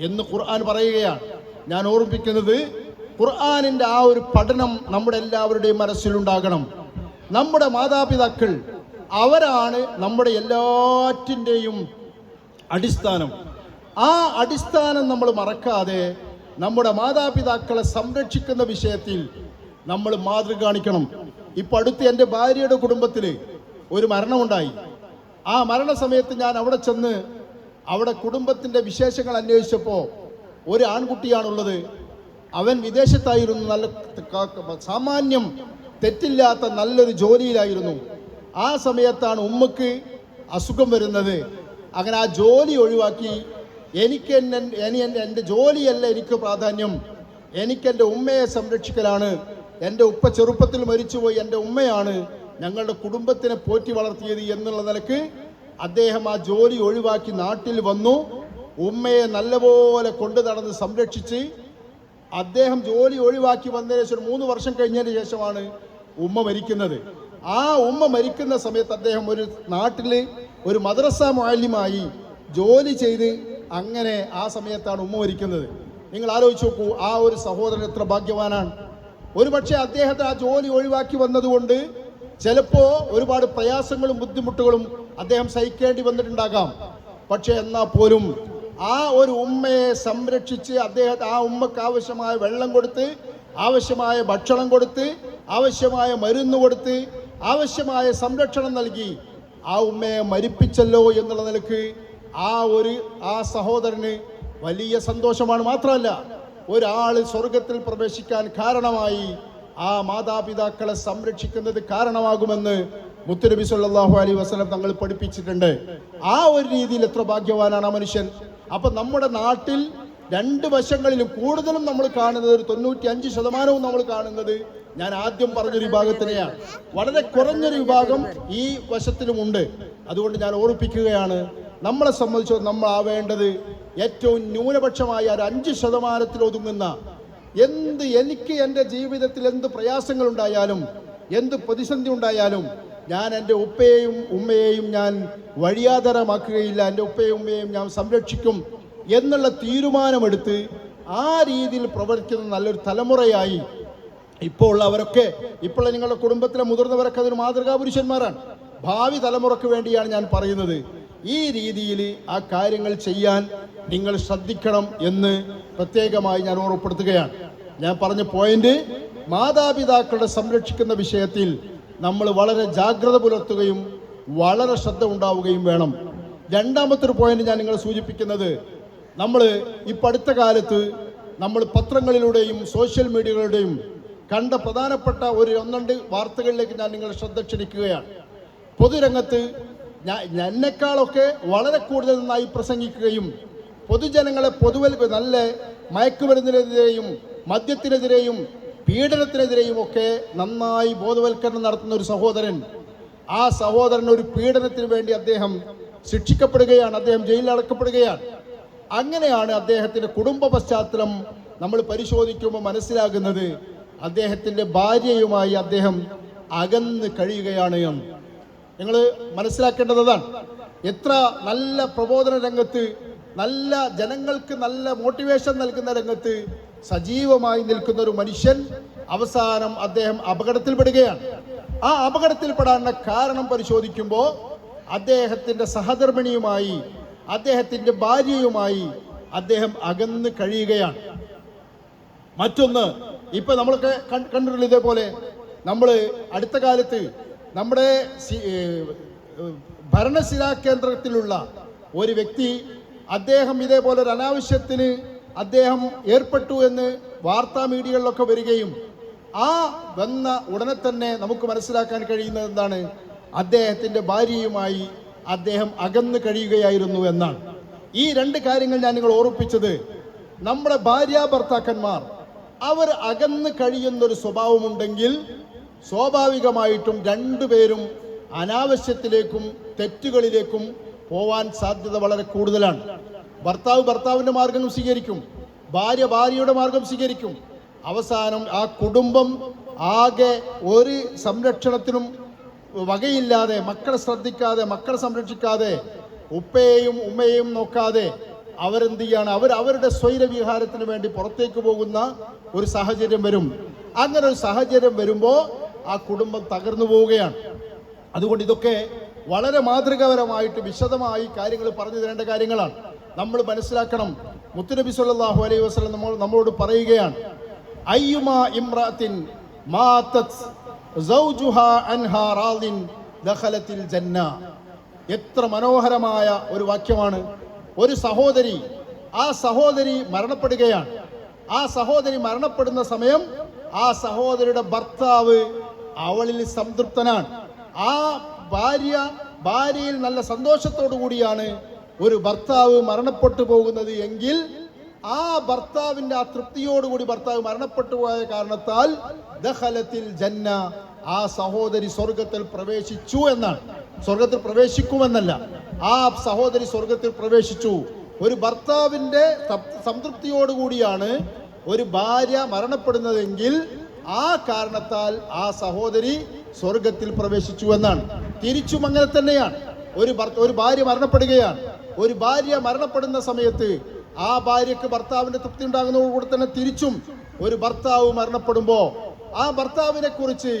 എന്ന് ഖുർആൻ പറയുകയാണ്. ഞാൻ ഓർമ്മിപ്പിക്കുന്നത്, ഖുർആനിന്റെ ആ ഒരു പഠനം നമ്മുടെ എല്ലാവരുടെയും മനസ്സിലുണ്ടാകണം. നമ്മുടെ മാതാപിതാക്കൾ അവരാണ് നമ്മുടെ എല്ലാറ്റിൻ്റെയും അടിസ്ഥാനം. ആ അടിസ്ഥാനം നമ്മൾ മറക്കാതെ നമ്മുടെ മാതാപിതാക്കളെ സംരക്ഷിക്കുന്ന വിഷയത്തിൽ നമ്മൾ മാതൃക കാണിക്കണം. ഇപ്പം അടുത്ത് എൻ്റെ ഭാര്യയുടെ കുടുംബത്തിൽ ഒരു മരണമുണ്ടായി. ആ മരണസമയത്ത് ഞാൻ അവിടെ ചെന്ന് അവിടെ കുടുംബത്തിൻ്റെ വിശേഷങ്ങൾ അന്വേഷിച്ചപ്പോൾ ഒരു ആൺകുട്ടിയാണുള്ളത്. അവൻ വിദേശത്തായിരുന്നു, നല്ല സാമാന്യം തെറ്റില്ലാത്ത നല്ലൊരു ജോലിയിലായിരുന്നു. ആ സമയത്താണ് ഉമ്മക്ക് അസുഖം വരുന്നത്. അങ്ങനെ ആ ജോലി ഒഴിവാക്കി എൻ്റെ ജോലിയല്ല എനിക്ക് പ്രാധാന്യം, എനിക്കെൻ്റെ ഉമ്മയെ സംരക്ഷിക്കലാണ്. എൻ്റെ ഉപ്പ ചെറുപ്പത്തിൽ മരിച്ചുപോയി, എൻ്റെ ഉമ്മയാണ് ഞങ്ങളുടെ കുടുംബത്തിനെ പോറ്റി വളർത്തിയത് എന്നുള്ള നിലക്ക് അദ്ദേഹം ആ ജോലി ഒഴിവാക്കി നാട്ടിൽ വന്നു. ഉമ്മയെ നല്ലപോലെ കൊണ്ടു നടന്ന് സംരക്ഷിച്ച് അദ്ദേഹം ജോലി ഒഴിവാക്കി വന്നതിന് ശേഷം 3 വർഷം കഴിഞ്ഞതിന് ശേഷമാണ് ഉമ്മ മരിക്കുന്നത്. ആ ഉമ്മ മരിക്കുന്ന സമയത്ത് അദ്ദേഹം ഒരു നാട്ടിൽ ഒരു മദ്രസ മുഅല്ലിമായി ജോലി ചെയ്ത് അങ്ങനെ ആ സമയത്താണ് ഉമ്മ മരിക്കുന്നത്. നിങ്ങൾ ആലോചിച്ച് നോക്കൂ, ആ ഒരു സഹോദരൻ എത്ര ഭാഗ്യവാനാണ്. ഒരുപക്ഷെ അദ്ദേഹത്തെ ആ ജോലി ഒഴിവാക്കി വന്നതുകൊണ്ട് ചിലപ്പോൾ ഒരുപാട് പ്രയാസങ്ങളും ബുദ്ധിമുട്ടുകളും അദ്ദേഹം സഹിക്കേണ്ടി വന്നിട്ടുണ്ടാകാം. പക്ഷെ എന്നാൽ പോലും ആ ഒരു ഉമ്മയെ സംരക്ഷിച്ച് ആ ഉമ്മക്ക് ആവശ്യമായ വെള്ളം കൊടുത്ത്, ആവശ്യമായ ഭക്ഷണം കൊടുത്ത്, ആവശ്യമായ മരുന്ന് കൊടുത്ത്, ആവശ്യമായ സംരക്ഷണം നൽകി ആ ഉമ്മയെ മരിപ്പിച്ചല്ലോ എന്നുള്ള നിലക്ക് ആ സഹോദരന് വലിയ സന്തോഷമാണ്. മാത്രമല്ല ഒരാൾ സ്വർഗത്തിൽ പ്രവേശിക്കാൻ കാരണമായി ആ മാതാപിതാക്കളെ സംരക്ഷിക്കുന്നത് കാരണമാകുമെന്ന് മുത്തുനബി സല്ലല്ലാഹു അലൈഹി വസല്ലം തങ്ങൾ പഠിപ്പിച്ചിട്ടുണ്ട്. ആ ഒരു രീതിയിൽ എത്ര ഭാഗ്യവാനാണ് ആ മനുഷ്യൻ. അപ്പൊ നമ്മുടെ നാട്ടിൽ രണ്ട് വശങ്ങളിലും കൂടുതലും നമ്മൾ കാണുന്നത്, ഒരു 95% നമ്മൾ കാണുന്നത് ഞാൻ ആദ്യം പറഞ്ഞൊരു വിഭാഗത്തിനെയാണ്. വളരെ കുറഞ്ഞൊരു വിഭാഗം ഈ വശത്തിലുമുണ്ട്. അതുകൊണ്ട് ഞാൻ ഓർമ്മിപ്പിക്കുകയാണ്, നമ്മളെ സംബന്ധിച്ച് നമ്മൾ ആവേണ്ടത് ഏറ്റവും ന്യൂനപക്ഷമായ ഒരു 5% ഒതുങ്ങുന്ന എനിക്ക് എൻ്റെ ജീവിതത്തിൽ എന്ത് പ്രയാസങ്ങളുണ്ടായാലും എന്ത് പ്രതിസന്ധി ഉണ്ടായാലും ഞാൻ എൻ്റെ ഉപ്പയെയും ഉമ്മയെയും ഞാൻ വഴിയാധാരമാക്കുകയില്ല, എൻ്റെ ഉപ്പയും ഉമ്മയെയും ഞാൻ സംരക്ഷിക്കും എന്നുള്ള തീരുമാനമെടുത്ത് ആ രീതിയിൽ പ്രവർത്തിക്കുന്ന നല്ലൊരു തലമുറയായി ഇപ്പോൾ ഉള്ളവരൊക്കെ, ഇപ്പോൾ നിങ്ങളുടെ കുടുംബത്തിലെ മുതിർന്നവരൊക്കെ അതൊരു മാതൃകാ പുരുഷന്മാരാണ്. ഭാവി തലമുറയ്ക്ക് വേണ്ടിയാണ് ഞാൻ പറയുന്നത്. ഈ രീതിയിൽ ആ കാര്യങ്ങൾ ചെയ്യാൻ നിങ്ങൾ ശ്രദ്ധിക്കണം എന്ന് പ്രത്യേകമായി ഞാൻ ഓർമ്മപ്പെടുത്തുകയാണ്. ഞാൻ പറഞ്ഞ പോയിന്റ്, മാതാപിതാക്കളുടെ സംരക്ഷിക്കുന്ന വിഷയത്തിൽ നമ്മൾ വളരെ ജാഗ്രത പുലർത്തുകയും വളരെ ശ്രദ്ധ ഉണ്ടാവുകയും വേണം. രണ്ടാമത്തെ ഒരു പോയിന്റ് ഞാൻ നിങ്ങളെ സൂചിപ്പിക്കുന്നത്, നമ്മൾ ഇപ്പം അടുത്ത കാലത്ത് നമ്മൾ പത്രങ്ങളിലൂടെയും സോഷ്യൽ മീഡിയകളുടെയും കണ്ട പ്രധാനപ്പെട്ട ഒരു 1-2 വാർത്തകളിലേക്ക് ഞാൻ നിങ്ങളെ ശ്രദ്ധ ക്ഷണിക്കുകയാണ്. പൊതുരംഗത്ത് എന്നെക്കാളൊക്കെ വളരെ കൂടുതൽ നന്നായി പ്രസംഗിക്കുകയും പൊതുജനങ്ങളെ നല്ല മയക്കുമരുന്നിനെതിരെയും മദ്യത്തിനെതിരെയും പീഡനത്തിനെതിരെയും ഒക്കെ നന്നായി ബോധവൽക്കരണം നടത്തുന്ന ഒരു സഹോദരൻ. ആ സഹോദരൻ ഒരു പീഡനത്തിന് വേണ്ടി അദ്ദേഹം ശിക്ഷിക്കപ്പെടുകയാണ്, അദ്ദേഹം ജയിലിൽ അടക്കപ്പെടുകയാണ്. അങ്ങനെയാണ് അദ്ദേഹത്തിൻ്റെ കുടുംബ പശ്ചാത്തലം നമ്മൾ പരിശോധിക്കുമ്പോൾ മനസ്സിലാകുന്നത് അദ്ദേഹത്തിൻ്റെ ഭാര്യയുമായി അദ്ദേഹം അകന്ന് കഴിയുകയാണ് എന്ന്. നിങ്ങൾ മനസ്സിലാക്കേണ്ടതാണ്. എത്ര നല്ല പ്രബോധന രംഗത്ത്, നല്ല ജനങ്ങൾക്ക് നല്ല മോട്ടിവേഷൻ നൽകുന്ന രംഗത്ത് സജീവമായി നിൽക്കുന്ന ഒരു മനുഷ്യൻ അവസാനം അദ്ദേഹം അപകടത്തിൽപ്പെടുകയാണ്. ആ അപകടത്തിൽപ്പെടാനുള്ള കാരണം പരിശോധിക്കുമ്പോൾ അദ്ദേഹത്തിൻ്റെ സഹധർമ്മിണിയുമായി, അദ്ദേഹത്തിൻ്റെ ഭാര്യയുമായി അദ്ദേഹം അകന്ന് കഴിയുകയാണ്. മറ്റൊന്ന്, ഇപ്പം നമ്മളൊക്കെ കണ്ടിട്ടുള്ള ഇതേപോലെ നമ്മൾ അടുത്ത കാലത്ത് നമ്മുടെ ഭരണശിലാ കേന്ദ്രത്തിലുള്ള ഒരു വ്യക്തി, അദ്ദേഹം ഇതേപോലെ ഒരു അനാവശ്യത്തിന് അദ്ദേഹം ഏർപ്പെട്ടു എന്ന് വാർത്താ മീഡിയകളിലൊക്കെ വരികയും ആ വന്ന ഉടനെ തന്നെ നമുക്ക് മനസ്സിലാക്കാൻ കഴിയുന്നത് എന്താണ്? അദ്ദേഹത്തിൻ്റെ ഭാര്യയുമായി അദ്ദേഹം അകന്ന് കഴിയുകയായിരുന്നു എന്നാണ്. ഈ രണ്ട് കാര്യങ്ങൾ ഞാൻ നിങ്ങൾ ഓർമ്മിപ്പിച്ചത്, നമ്മുടെ ഭാര്യ ഭർത്താക്കന്മാർ അവർ അകന്ന് കഴിയുന്നൊരു സ്വഭാവമുണ്ടെങ്കിൽ സ്വാഭാവികമായിട്ടും രണ്ടുപേരും അനാവശ്യത്തിലേക്കും തെറ്റുകളിലേക്കും പോവാൻ സാധ്യത വളരെ കൂടുതലാണ്. ഭർത്താവ് ഭർത്താവിൻ്റെ മാർഗം സ്വീകരിക്കും, ഭാര്യ ഭാര്യയുടെ മാർഗം സ്വീകരിക്കും. അവസാനം ആ കുടുംബം ആകെ ഒരു സംരക്ഷണത്തിനും വകയില്ലാതെ, മക്കളെ ശ്രദ്ധിക്കാതെ, മക്കളെ സംരക്ഷിക്കാതെ, ഉപ്പയെയും ഉമ്മയെയും നോക്കാതെ അവരെന്ത് ചെയ്യാണ്? അവരുടെ സ്വൈരവിഹാരത്തിന് വേണ്ടി പുറത്തേക്ക് പോകുന്ന ഒരു സാഹചര്യം വരും. അങ്ങനെ ഒരു സാഹചര്യം വരുമ്പോൾ ആ കുടുംബം തകർന്നു പോവുകയാണ്. അതുകൊണ്ട് ഇതൊക്കെ വളരെ മാതൃകാപരമായിട്ട് വിശദമായി കാര്യങ്ങൾ പറഞ്ഞു തരേണ്ട കാര്യങ്ങളാണ്. നമ്മൾ മനസ്സിലാക്കണം. മുത്തുനബി സല്ലല്ലാഹു അലൈഹി വസല്ലം നമ്മളോട് പറയുകയാണ്, അയ്യുമാ ഇംറഅത്തിൻ മാതത് സൗജുഹാ അൻഹാ റാദിൻ ദഖലത്തിൽ ജന്ന. എത്ര മനോഹരമായ ഒരു വാക്യമാണ്. ഒരു സഹോദരി, ആ സഹോദരി മരണപ്പെടുകയാണ്. ആ സഹോദരി മരണപ്പെടുന്ന സമയം ആ സഹോദരിയുടെ ഭർത്താവ് അവളിൽ സംതൃപ്തനാണ്. ആ ഭാര്യയിൽ നല്ല സന്തോഷത്തോടു കൂടിയാണ് ഒരു ഭർത്താവ് മരണപ്പെട്ടു പോകുന്നത് എങ്കിൽ ആ ഭർത്താവിൻ്റെ ആ തൃപ്തിയോടുകൂടി ഭർത്താവ് മരണപ്പെട്ടു പോയ കാരണത്താൽ ദഖലത്തിൽ ജന്ന, ആ സഹോദരി സ്വർഗത്തിൽ പ്രവേശിച്ചു എന്നാണ്. സ്വർഗത്തിൽ പ്രവേശിക്കുമെന്നല്ല, ആ സഹോദരി സ്വർഗത്തിൽ പ്രവേശിച്ചു. ഒരു ഭർത്താവിൻ്റെ സംതൃപ്തിയോടുകൂടിയാണ് ഒരു ഭാര്യ മരണപ്പെടുന്നതെങ്കിൽ ആ കാരണത്താൽ ആ സഹോദരി സ്വർഗത്തിൽ പ്രവേശിച്ചു എന്നാണ്. തിരിച്ചും അങ്ങനെ തന്നെയാണ്. ഒരു ഭാര്യ മരണപ്പെടുകയാണ്. ഒരു ഭാര്യ മരണപ്പെടുന്ന സമയത്ത് ആ ഭാര്യയ്ക്ക് ഭർത്താവിൻ്റെ തൃപ്തി ഉണ്ടാകുന്നതോടുകൂടി തന്നെ തിരിച്ചും ഒരു ഭർത്താവ് മരണപ്പെടുമ്പോൾ ആ ഭർത്താവിനെ കുറിച്ച്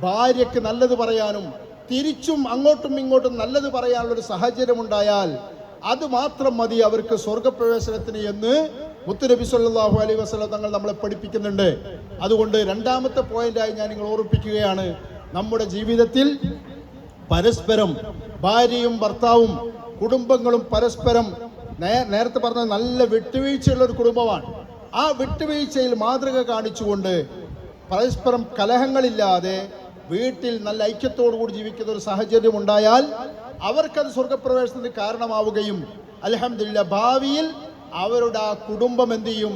ഭാര്യയ്ക്ക് നല്ലത് പറയാനും തിരിച്ചും അങ്ങോട്ടും ഇങ്ങോട്ടും നല്ലത് പറയാനുള്ളൊരു സാഹചര്യം ഉണ്ടായാൽ അത് മാത്രം മതി അവർക്ക് സ്വർഗപ്രവേശനത്തിന് എന്ന് മുത്തുനബി സല്ലല്ലാഹു അലൈഹി വസല്ലം തങ്ങൾ നമ്മളെ പഠിപ്പിക്കുന്നുണ്ട്. അതുകൊണ്ട് രണ്ടാമത്തെ പോയിന്റായി ഞാൻ നിങ്ങൾ ഓർമ്മിപ്പിക്കുകയാണ്, നമ്മുടെ ജീവിതത്തിൽ പരസ്പരം ഭാര്യയും ഭർത്താവും കുടുംബങ്ങളും പരസ്പരം നേരത്തെ പറഞ്ഞ നല്ല വിട്ടുവീഴ്ചയുള്ള ഒരു കുടുംബമാണ്. ആ വിട്ടുവീഴ്ചയിൽ മാതൃക കാണിച്ചുകൊണ്ട് പരസ്പരം കലഹങ്ങളില്ലാതെ വീട്ടിൽ നല്ല ഐക്യത്തോടുകൂടി ജീവിക്കുന്ന ഒരു സാഹചര്യം ഉണ്ടായാൽ അവർക്കത് സ്വർഗപ്രവേശനത്തിന് കാരണമാവുകയും അൽഹംദുലില്ലാഹ് ഭാവിയിൽ അവരുടെ ആ കുടുംബം എന്ത് ചെയ്യും?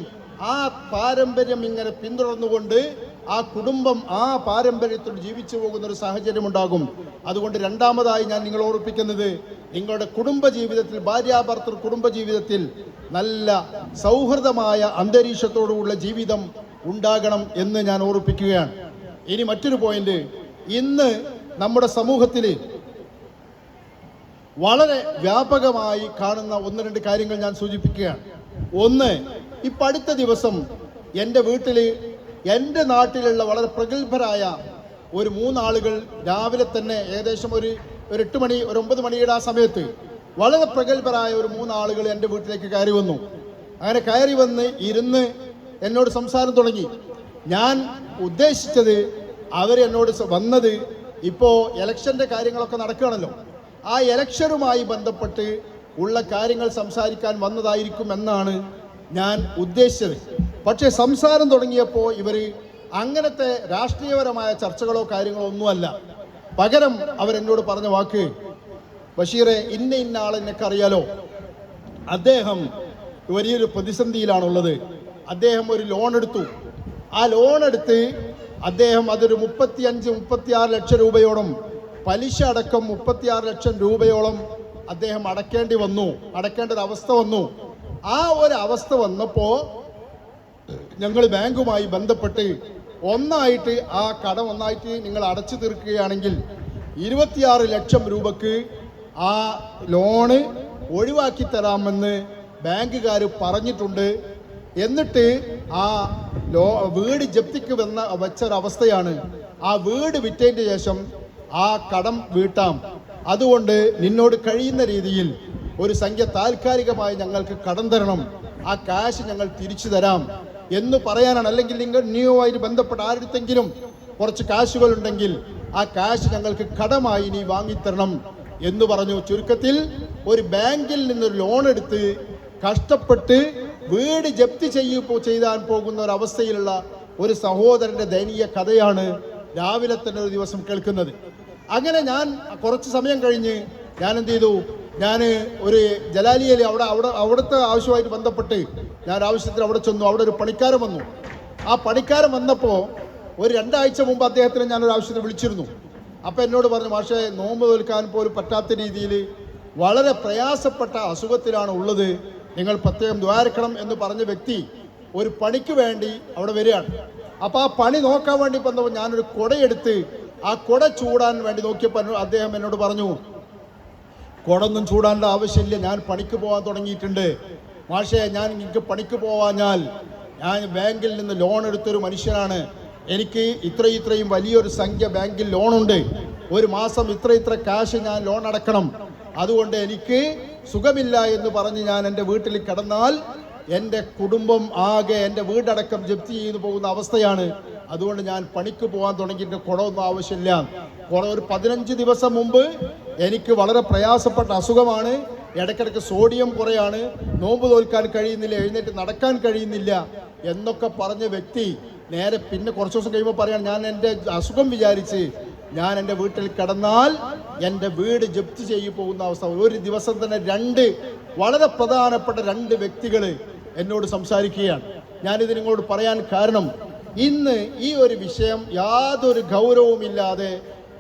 ആ പാരമ്പര്യം ഇങ്ങനെ പിന്തുടർന്നുകൊണ്ട് ആ കുടുംബം ആ പാരമ്പര്യത്തിൽ ജീവിച്ചു പോകുന്ന ഒരു സാഹചര്യം ഉണ്ടാകും. അതുകൊണ്ട് രണ്ടാമതായി ഞാൻ നിങ്ങൾ ഓർമ്മിപ്പിക്കുന്നത്, നിങ്ങളുടെ കുടുംബജീവിതത്തിൽ, ഭാര്യാഭർത്തൃ കുടുംബജീവിതത്തിൽ നല്ല സൗഹൃദമായ അന്തരീക്ഷത്തോടുള്ള ജീവിതം ഉണ്ടാകണം എന്ന് ഞാൻ ഓർമ്മിപ്പിക്കുകയാണ്. ഇനി മറ്റൊരു പോയിന്റ്, ഇന്ന് നമ്മുടെ സമൂഹത്തിൽ വളരെ വ്യാപകമായി കാണുന്ന ഒന്ന് രണ്ട് കാര്യങ്ങൾ ഞാൻ സൂചിപ്പിക്കുകയാണ്. ഒന്ന്, ഇപ്പം അടുത്ത ദിവസം എൻ്റെ വീട്ടിൽ, എൻ്റെ നാട്ടിലുള്ള വളരെ പ്രഗത്ഭരായ ഒരു 3 ആളുകൾ രാവിലെ തന്നെ ഏകദേശം ഒരു 8 മണി, ഒരു 9 മണിയുടെ ആ സമയത്ത് വളരെ പ്രഗത്ഭരായ ഒരു 3 ആളുകൾ എൻ്റെ വീട്ടിലേക്ക് കയറി വന്നു. അങ്ങനെ കയറി വന്ന് ഇരുന്ന് എന്നോട് സംസാരം തുടങ്ങി. ഞാൻ ഉദ്ദേശിച്ചത് അവരെന്നോട് വന്നത്, ഇപ്പോൾ ഇലക്ഷൻ്റെ കാര്യങ്ങളൊക്കെ നടക്കുകയാണല്ലോ, ആ ഇലക്ഷനുമായി ബന്ധപ്പെട്ട് ഉള്ള കാര്യങ്ങൾ സംസാരിക്കാൻ വന്നതായിരിക്കും എന്നാണ് ഞാൻ ഉദ്ദേശിച്ചത്. പക്ഷേ സംസാരം തുടങ്ങിയപ്പോൾ ഇവർ അങ്ങനത്തെ രാഷ്ട്രീയപരമായ ചർച്ചകളോ കാര്യങ്ങളോ ഒന്നുമല്ല. പകരം അവരെന്നോട് പറഞ്ഞ വാക്ക്, ബഷീറെ ഇന്ന ആൾ എന്നൊക്കെ അറിയാലോ, അദ്ദേഹം വലിയൊരു പ്രതിസന്ധിയിലാണുള്ളത്. അദ്ദേഹം ഒരു ലോൺ എടുത്തു. ആ ലോൺ എടുത്ത് അദ്ദേഹം അതൊരു 35-36 ലക്ഷം രൂപയോളം, പലിശ അടക്കം 36 ലക്ഷം രൂപയോളം അദ്ദേഹം അടക്കേണ്ട ഒരു അവസ്ഥ വന്നു. ആ ഒരു അവസ്ഥ വന്നപ്പോൾ ഞങ്ങൾ ബാങ്കുമായി ബന്ധപ്പെട്ട് ഒന്നായിട്ട് ആ കടം ഒന്നായിട്ട് നിങ്ങൾ അടച്ചു തീർക്കുകയാണെങ്കിൽ 26 ലക്ഷം രൂപക്ക് ആ ലോണ് ഒഴിവാക്കി തരാമെന്ന് ബാങ്കുകാർ പറഞ്ഞിട്ടുണ്ട്. എന്നിട്ട് ആ വീട് ജപ്തിക്ക് വെച്ചൊരവസ്ഥയാണ്. ആ വീട് വിറ്റതിന് ശേഷം ആ കടം വീട്ടാം, അതുകൊണ്ട് നിന്നോട് കഴിയുന്ന രീതിയിൽ ഒരു സംഖ്യ താൽക്കാലികമായി ഞങ്ങൾക്ക് കടം തരണം, ആ കാശ് ഞങ്ങൾ തിരിച്ചു തരാം എന്ന് പറയാനാണ്. അല്ലെങ്കിൽ നിങ്ങൾ നീയുമായിട്ട് ബന്ധപ്പെട്ട ആരുടെങ്കിലും കുറച്ച് കാശുകൾ ഉണ്ടെങ്കിൽ ആ കാശ് ഞങ്ങൾക്ക് കടമായി നീ വാങ്ങിത്തരണം എന്ന് പറഞ്ഞു. ചുരുക്കത്തിൽ ഒരു ബാങ്കിൽ നിന്നൊരു ലോൺ എടുത്ത് കഷ്ടപ്പെട്ട് വീട് ജപ്തി ചെയ്യാൻ പോകുന്ന ഒരവസ്ഥയിലുള്ള ഒരു സഹോദരന്റെ ദയനീയ കഥയാണ് രാവിലെ തന്നെ ഒരു ദിവസം കേൾക്കുന്നത്. അങ്ങനെ ഞാൻ കുറച്ച് സമയം കഴിഞ്ഞ് ഞാൻ എന്ത് ചെയ്തു, ഞാൻ ഒരു ജലാലിയയിൽ അവിടുത്തെ ആവശ്യമായിട്ട് ബന്ധപ്പെട്ട് ഞാൻ ആവശ്യത്തിന് അവിടെ ചെന്നു. അവിടെ ഒരു പണിക്കാരൻ വന്നു. ആ പണിക്കാരൻ വന്നപ്പോൾ ഒരു 2 ആഴ്ച മുമ്പ് അദ്ദേഹത്തിന് ഞാനൊരു ആവശ്യത്തിന് വിളിച്ചിരുന്നു. അപ്പോൾ എന്നോട് പറഞ്ഞു, മാഷേ നോമ്പ് തോൽക്കാൻ പോലും പറ്റാത്ത രീതിയിൽ വളരെ പ്രയാസപ്പെട്ട അസുഖത്തിലാണ് ഉള്ളത്, നിങ്ങൾ പ്രത്യേകം ദ്വാരക്കണം എന്ന് പറഞ്ഞ വ്യക്തി ഒരു പണിക്ക് വേണ്ടി അവിടെ വരികയാണ്. അപ്പോൾ ആ പണി നോക്കാൻ വേണ്ടി വന്നപ്പോൾ ഞാനൊരു കുടയെടുത്ത് ആ കുട ചൂടാൻ വേണ്ടി നോക്കിയപ്പോൾ അദ്ദേഹം എന്നോട് പറഞ്ഞു, കുടൊന്നും ചൂടാനുള്ള ആവശ്യമില്ല, ഞാൻ പണിക്ക് പോകാൻ തുടങ്ങിയിട്ടുണ്ട് മാഷേ. ഞാൻ എനിക്ക് പണിക്ക് പോവാഞ്ഞാൽ ഞാൻ ബാങ്കിൽ നിന്ന് ലോൺ എടുത്തൊരു മനുഷ്യനാണ്, എനിക്ക് ഇത്രയും വലിയൊരു സംഖ്യ ബാങ്കിൽ ലോണുണ്ട്, ഒരു മാസം ഇത്ര കാശ് ഞാൻ ലോൺ അടക്കണം, അതുകൊണ്ട് എനിക്ക് സുഖമില്ല എന്ന് പറഞ്ഞ് ഞാൻ എൻ്റെ വീട്ടിൽ കിടന്നാൽ എൻ്റെ കുടുംബം ആകെ, എൻ്റെ വീടടക്കം ജപ്തി ചെയ്തു പോകുന്ന അവസ്ഥയാണ്. അതുകൊണ്ട് ഞാൻ പണിക്ക് പോകാൻ തുടങ്ങിയിട്ട് കുടമൊന്നും ആവശ്യമില്ല. ഒരു 15 ദിവസം മുമ്പ് എനിക്ക് വളരെ പ്രയാസപ്പെട്ട അസുഖമാണ്, ഇടയ്ക്കിടയ്ക്ക് സോഡിയം കുറയാണ്, നോമ്പ് തോൽക്കാൻ കഴിയുന്നില്ല, എഴുന്നേറ്റ് നടക്കാൻ കഴിയുന്നില്ല എന്നൊക്കെ പറഞ്ഞ വ്യക്തി നേരെ പിന്നെ കുറച്ച് ദിവസം കഴിയുമ്പോൾ പറയാണ്, ഞാൻ എൻ്റെ അസുഖം വിചാരിച്ച് ഞാൻ എൻ്റെ വീട്ടിൽ കിടന്നാൽ എൻ്റെ വീട് ജപ്തി ചെയ്തു പോകുന്ന അവസ്ഥ. ഒരു ദിവസം തന്നെ 2 വളരെ പ്രധാനപ്പെട്ട 2 വ്യക്തികൾ എന്നോട് സംസാരിക്കുകയാണ്. ഞാനിത് നിങ്ങളോട് പറയാൻ കാരണം, ഇന്ന് ഈ ഒരു വിഷയം യാതൊരു ഗൗരവമില്ലാതെ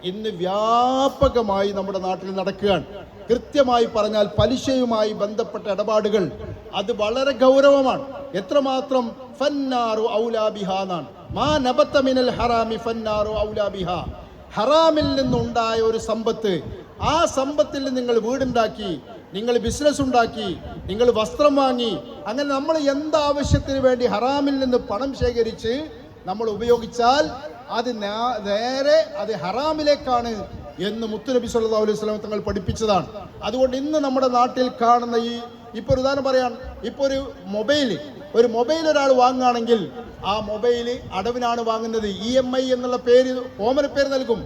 ഇന്ന് വ്യാപകമായി നമ്മുടെ നാട്ടിൽ നടക്കുകയാണ്. കൃത്യമായി പറഞ്ഞാൽ പലിശയുമായി ബന്ധപ്പെട്ട ഇടപാടുകൾ അത് വളരെ ഗൗരവമാണ്. എത്രമാത്രം ഫന്നാറു ഔലാ ബിഹാ എന്നാണ്, മാ നബത മിനൽ ഹറാമി ഫന്നാറു ഔലാ ബിഹാ. ഹറാമിൽ നിന്നുണ്ടായ ഒരു സമ്പത്ത്, ആ സമ്പത്തിൽ നിങ്ങൾ വീടുണ്ടാക്കി, നിങ്ങൾ ബിസിനസ് ഉണ്ടാക്കി, നിങ്ങൾ വസ്ത്രം വാങ്ങി, അങ്ങനെ നമ്മൾ എന്താവശ്യത്തിന് വേണ്ടി ഹറാമിൽ നിന്ന് പണം ശേഖരിച്ച് നമ്മൾ ഉപയോഗിച്ചാൽ അത് നേരെ അത് ഹറാമിലേക്കാണ് എന്ന് മുത്തുനബി സല്ലല്ലാഹു അലൈഹി വസല്ലം തങ്ങൾ പഠിപ്പിച്ചതാണ്. അതുകൊണ്ട് ഇന്ന് നമ്മുടെ നാട്ടിൽ കാണുന്ന ഇപ്പോൾ ഉദാഹരണം പറയാൻ, ഇപ്പോൾ ഒരു മൊബൈൽ ഒരാൾ വാങ്ങുകയാണെങ്കിൽ ആ മൊബൈൽ അടവിനാണ് വാങ്ങുന്നത്. EMI എന്നുള്ള പേര്, ഓമന പേര് നൽകും.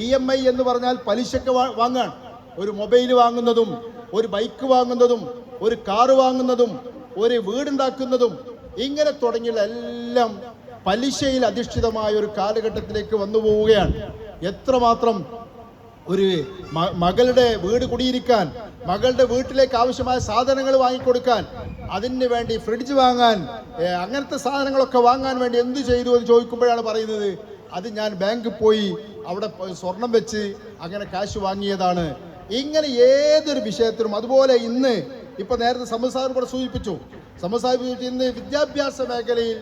EMI എന്ന് പറഞ്ഞാൽ പലിശക്ക് വാങ്ങാൻ. ഒരു മൊബൈൽ വാങ്ങുന്നതും ഒരു ബൈക്ക് വാങ്ങുന്നതും ഒരു കാറ് വാങ്ങുന്നതും ഒരു വീടുണ്ടാക്കുന്നതും ഇങ്ങനെ തുടങ്ങിയുള്ള എല്ലാം പലിശയിൽ അധിഷ്ഠിതമായ ഒരു കാലഘട്ടത്തിലേക്ക് വന്നു പോവുകയാണ്. എത്രമാത്രം ഒരു മകളുടെ വീട് കുടിയിരിക്കാൻ, മകളുടെ വീട്ടിലേക്ക് ആവശ്യമായ സാധനങ്ങൾ വാങ്ങിക്കൊടുക്കാൻ, അതിന് വേണ്ടി ഫ്രിഡ്ജ് വാങ്ങാൻ, അങ്ങനത്തെ സാധനങ്ങളൊക്കെ വാങ്ങാൻ വേണ്ടി എന്ത് ചെയ്തു എന്ന് ചോദിക്കുമ്പോഴാണ് പറയുന്നത്, അത് ഞാൻ ബാങ്കിൽ പോയി അവിടെ സ്വർണം വെച്ച് അങ്ങനെ കാശ് വാങ്ങിയതാണ്. ഇങ്ങനെ ഏതൊരു വിഷയത്തിലും. അതുപോലെ ഇന്ന് ഇപ്പൊ നേരത്തെ സമസാഹിബ് കൂടെ സൂചിപ്പിച്ചു, ഇന്ന് വിദ്യാഭ്യാസ മേഖലയിൽ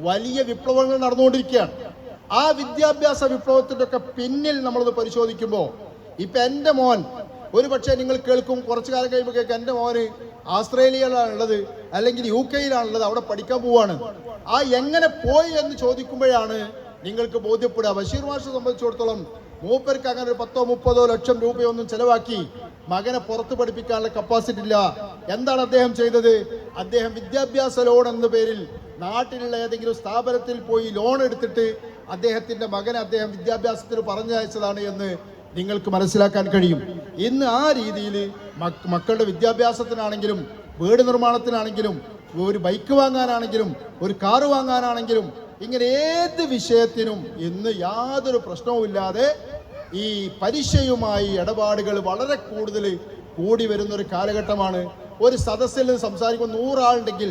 വലിയ വിപ്ലവങ്ങൾ നടന്നുകൊണ്ടിരിക്കുകയാണ്. ആ വിദ്യാഭ്യാസ വിപ്ലവത്തിൻ്റെ ഒക്കെ പിന്നിൽ നമ്മളത് പരിശോധിക്കുമ്പോൾ ഇപ്പം എൻ്റെ മോൻ ഒരു പക്ഷേ നിങ്ങൾ കേൾക്കും, കുറച്ചു കാലം കഴിയുമ്പോൾ കേൾക്കും, എൻ്റെ മോന് ആസ്ട്രേലിയയിലാണുള്ളത് അല്ലെങ്കിൽ UK-യിലാണുള്ളത്, അവിടെ പഠിക്കാൻ പോവാണ്. ആ എങ്ങനെ പോയി എന്ന് ചോദിക്കുമ്പോഴാണ് നിങ്ങൾക്ക് ബോധ്യപ്പെടുക. ബഷീർ മാഷെ സംബന്ധിച്ചിടത്തോളം മൂപ്പർക്ക് അങ്ങനെ ഒരു 10-30 ലക്ഷം രൂപയൊന്നും ചെലവാക്കി മകനെ പുറത്ത് പഠിപ്പിക്കാനുള്ള കപ്പാസിറ്റി ഇല്ല. എന്താണ് അദ്ദേഹം ചെയ്തത്? അദ്ദേഹം വിദ്യാഭ്യാസ ലോൺ എന്ന പേരിൽ നാട്ടിലുള്ള ഏതെങ്കിലും സ്ഥാപനത്തിൽ പോയി ലോൺ എടുത്തിട്ട് അദ്ദേഹത്തിൻ്റെ മകനെ അദ്ദേഹം വിദ്യാഭ്യാസത്തിന് പറഞ്ഞയച്ചതാണ് എന്ന് നിങ്ങൾക്ക് മനസ്സിലാക്കാൻ കഴിയും. ഇന്ന് ആ രീതിയിൽ മക്കളുടെ വിദ്യാഭ്യാസത്തിനാണെങ്കിലും വീട് നിർമ്മാണത്തിനാണെങ്കിലും ഒരു ബൈക്ക് വാങ്ങാനാണെങ്കിലും ഒരു കാറ് വാങ്ങാനാണെങ്കിലും ഇങ്ങനെ ഏത് വിഷയത്തിനും ഇന്ന് യാതൊരു പ്രശ്നവുമില്ലാതെ ഈ പലിശയുമായി ഇടപാടുകൾ വളരെ കൂടുതൽ കൂടി വരുന്നൊരു കാലഘട്ടമാണ്. ഒരു സദസ്സിൽ നിന്ന് സംസാരിക്കുമ്പോൾ 100 ആളുണ്ടെങ്കിൽ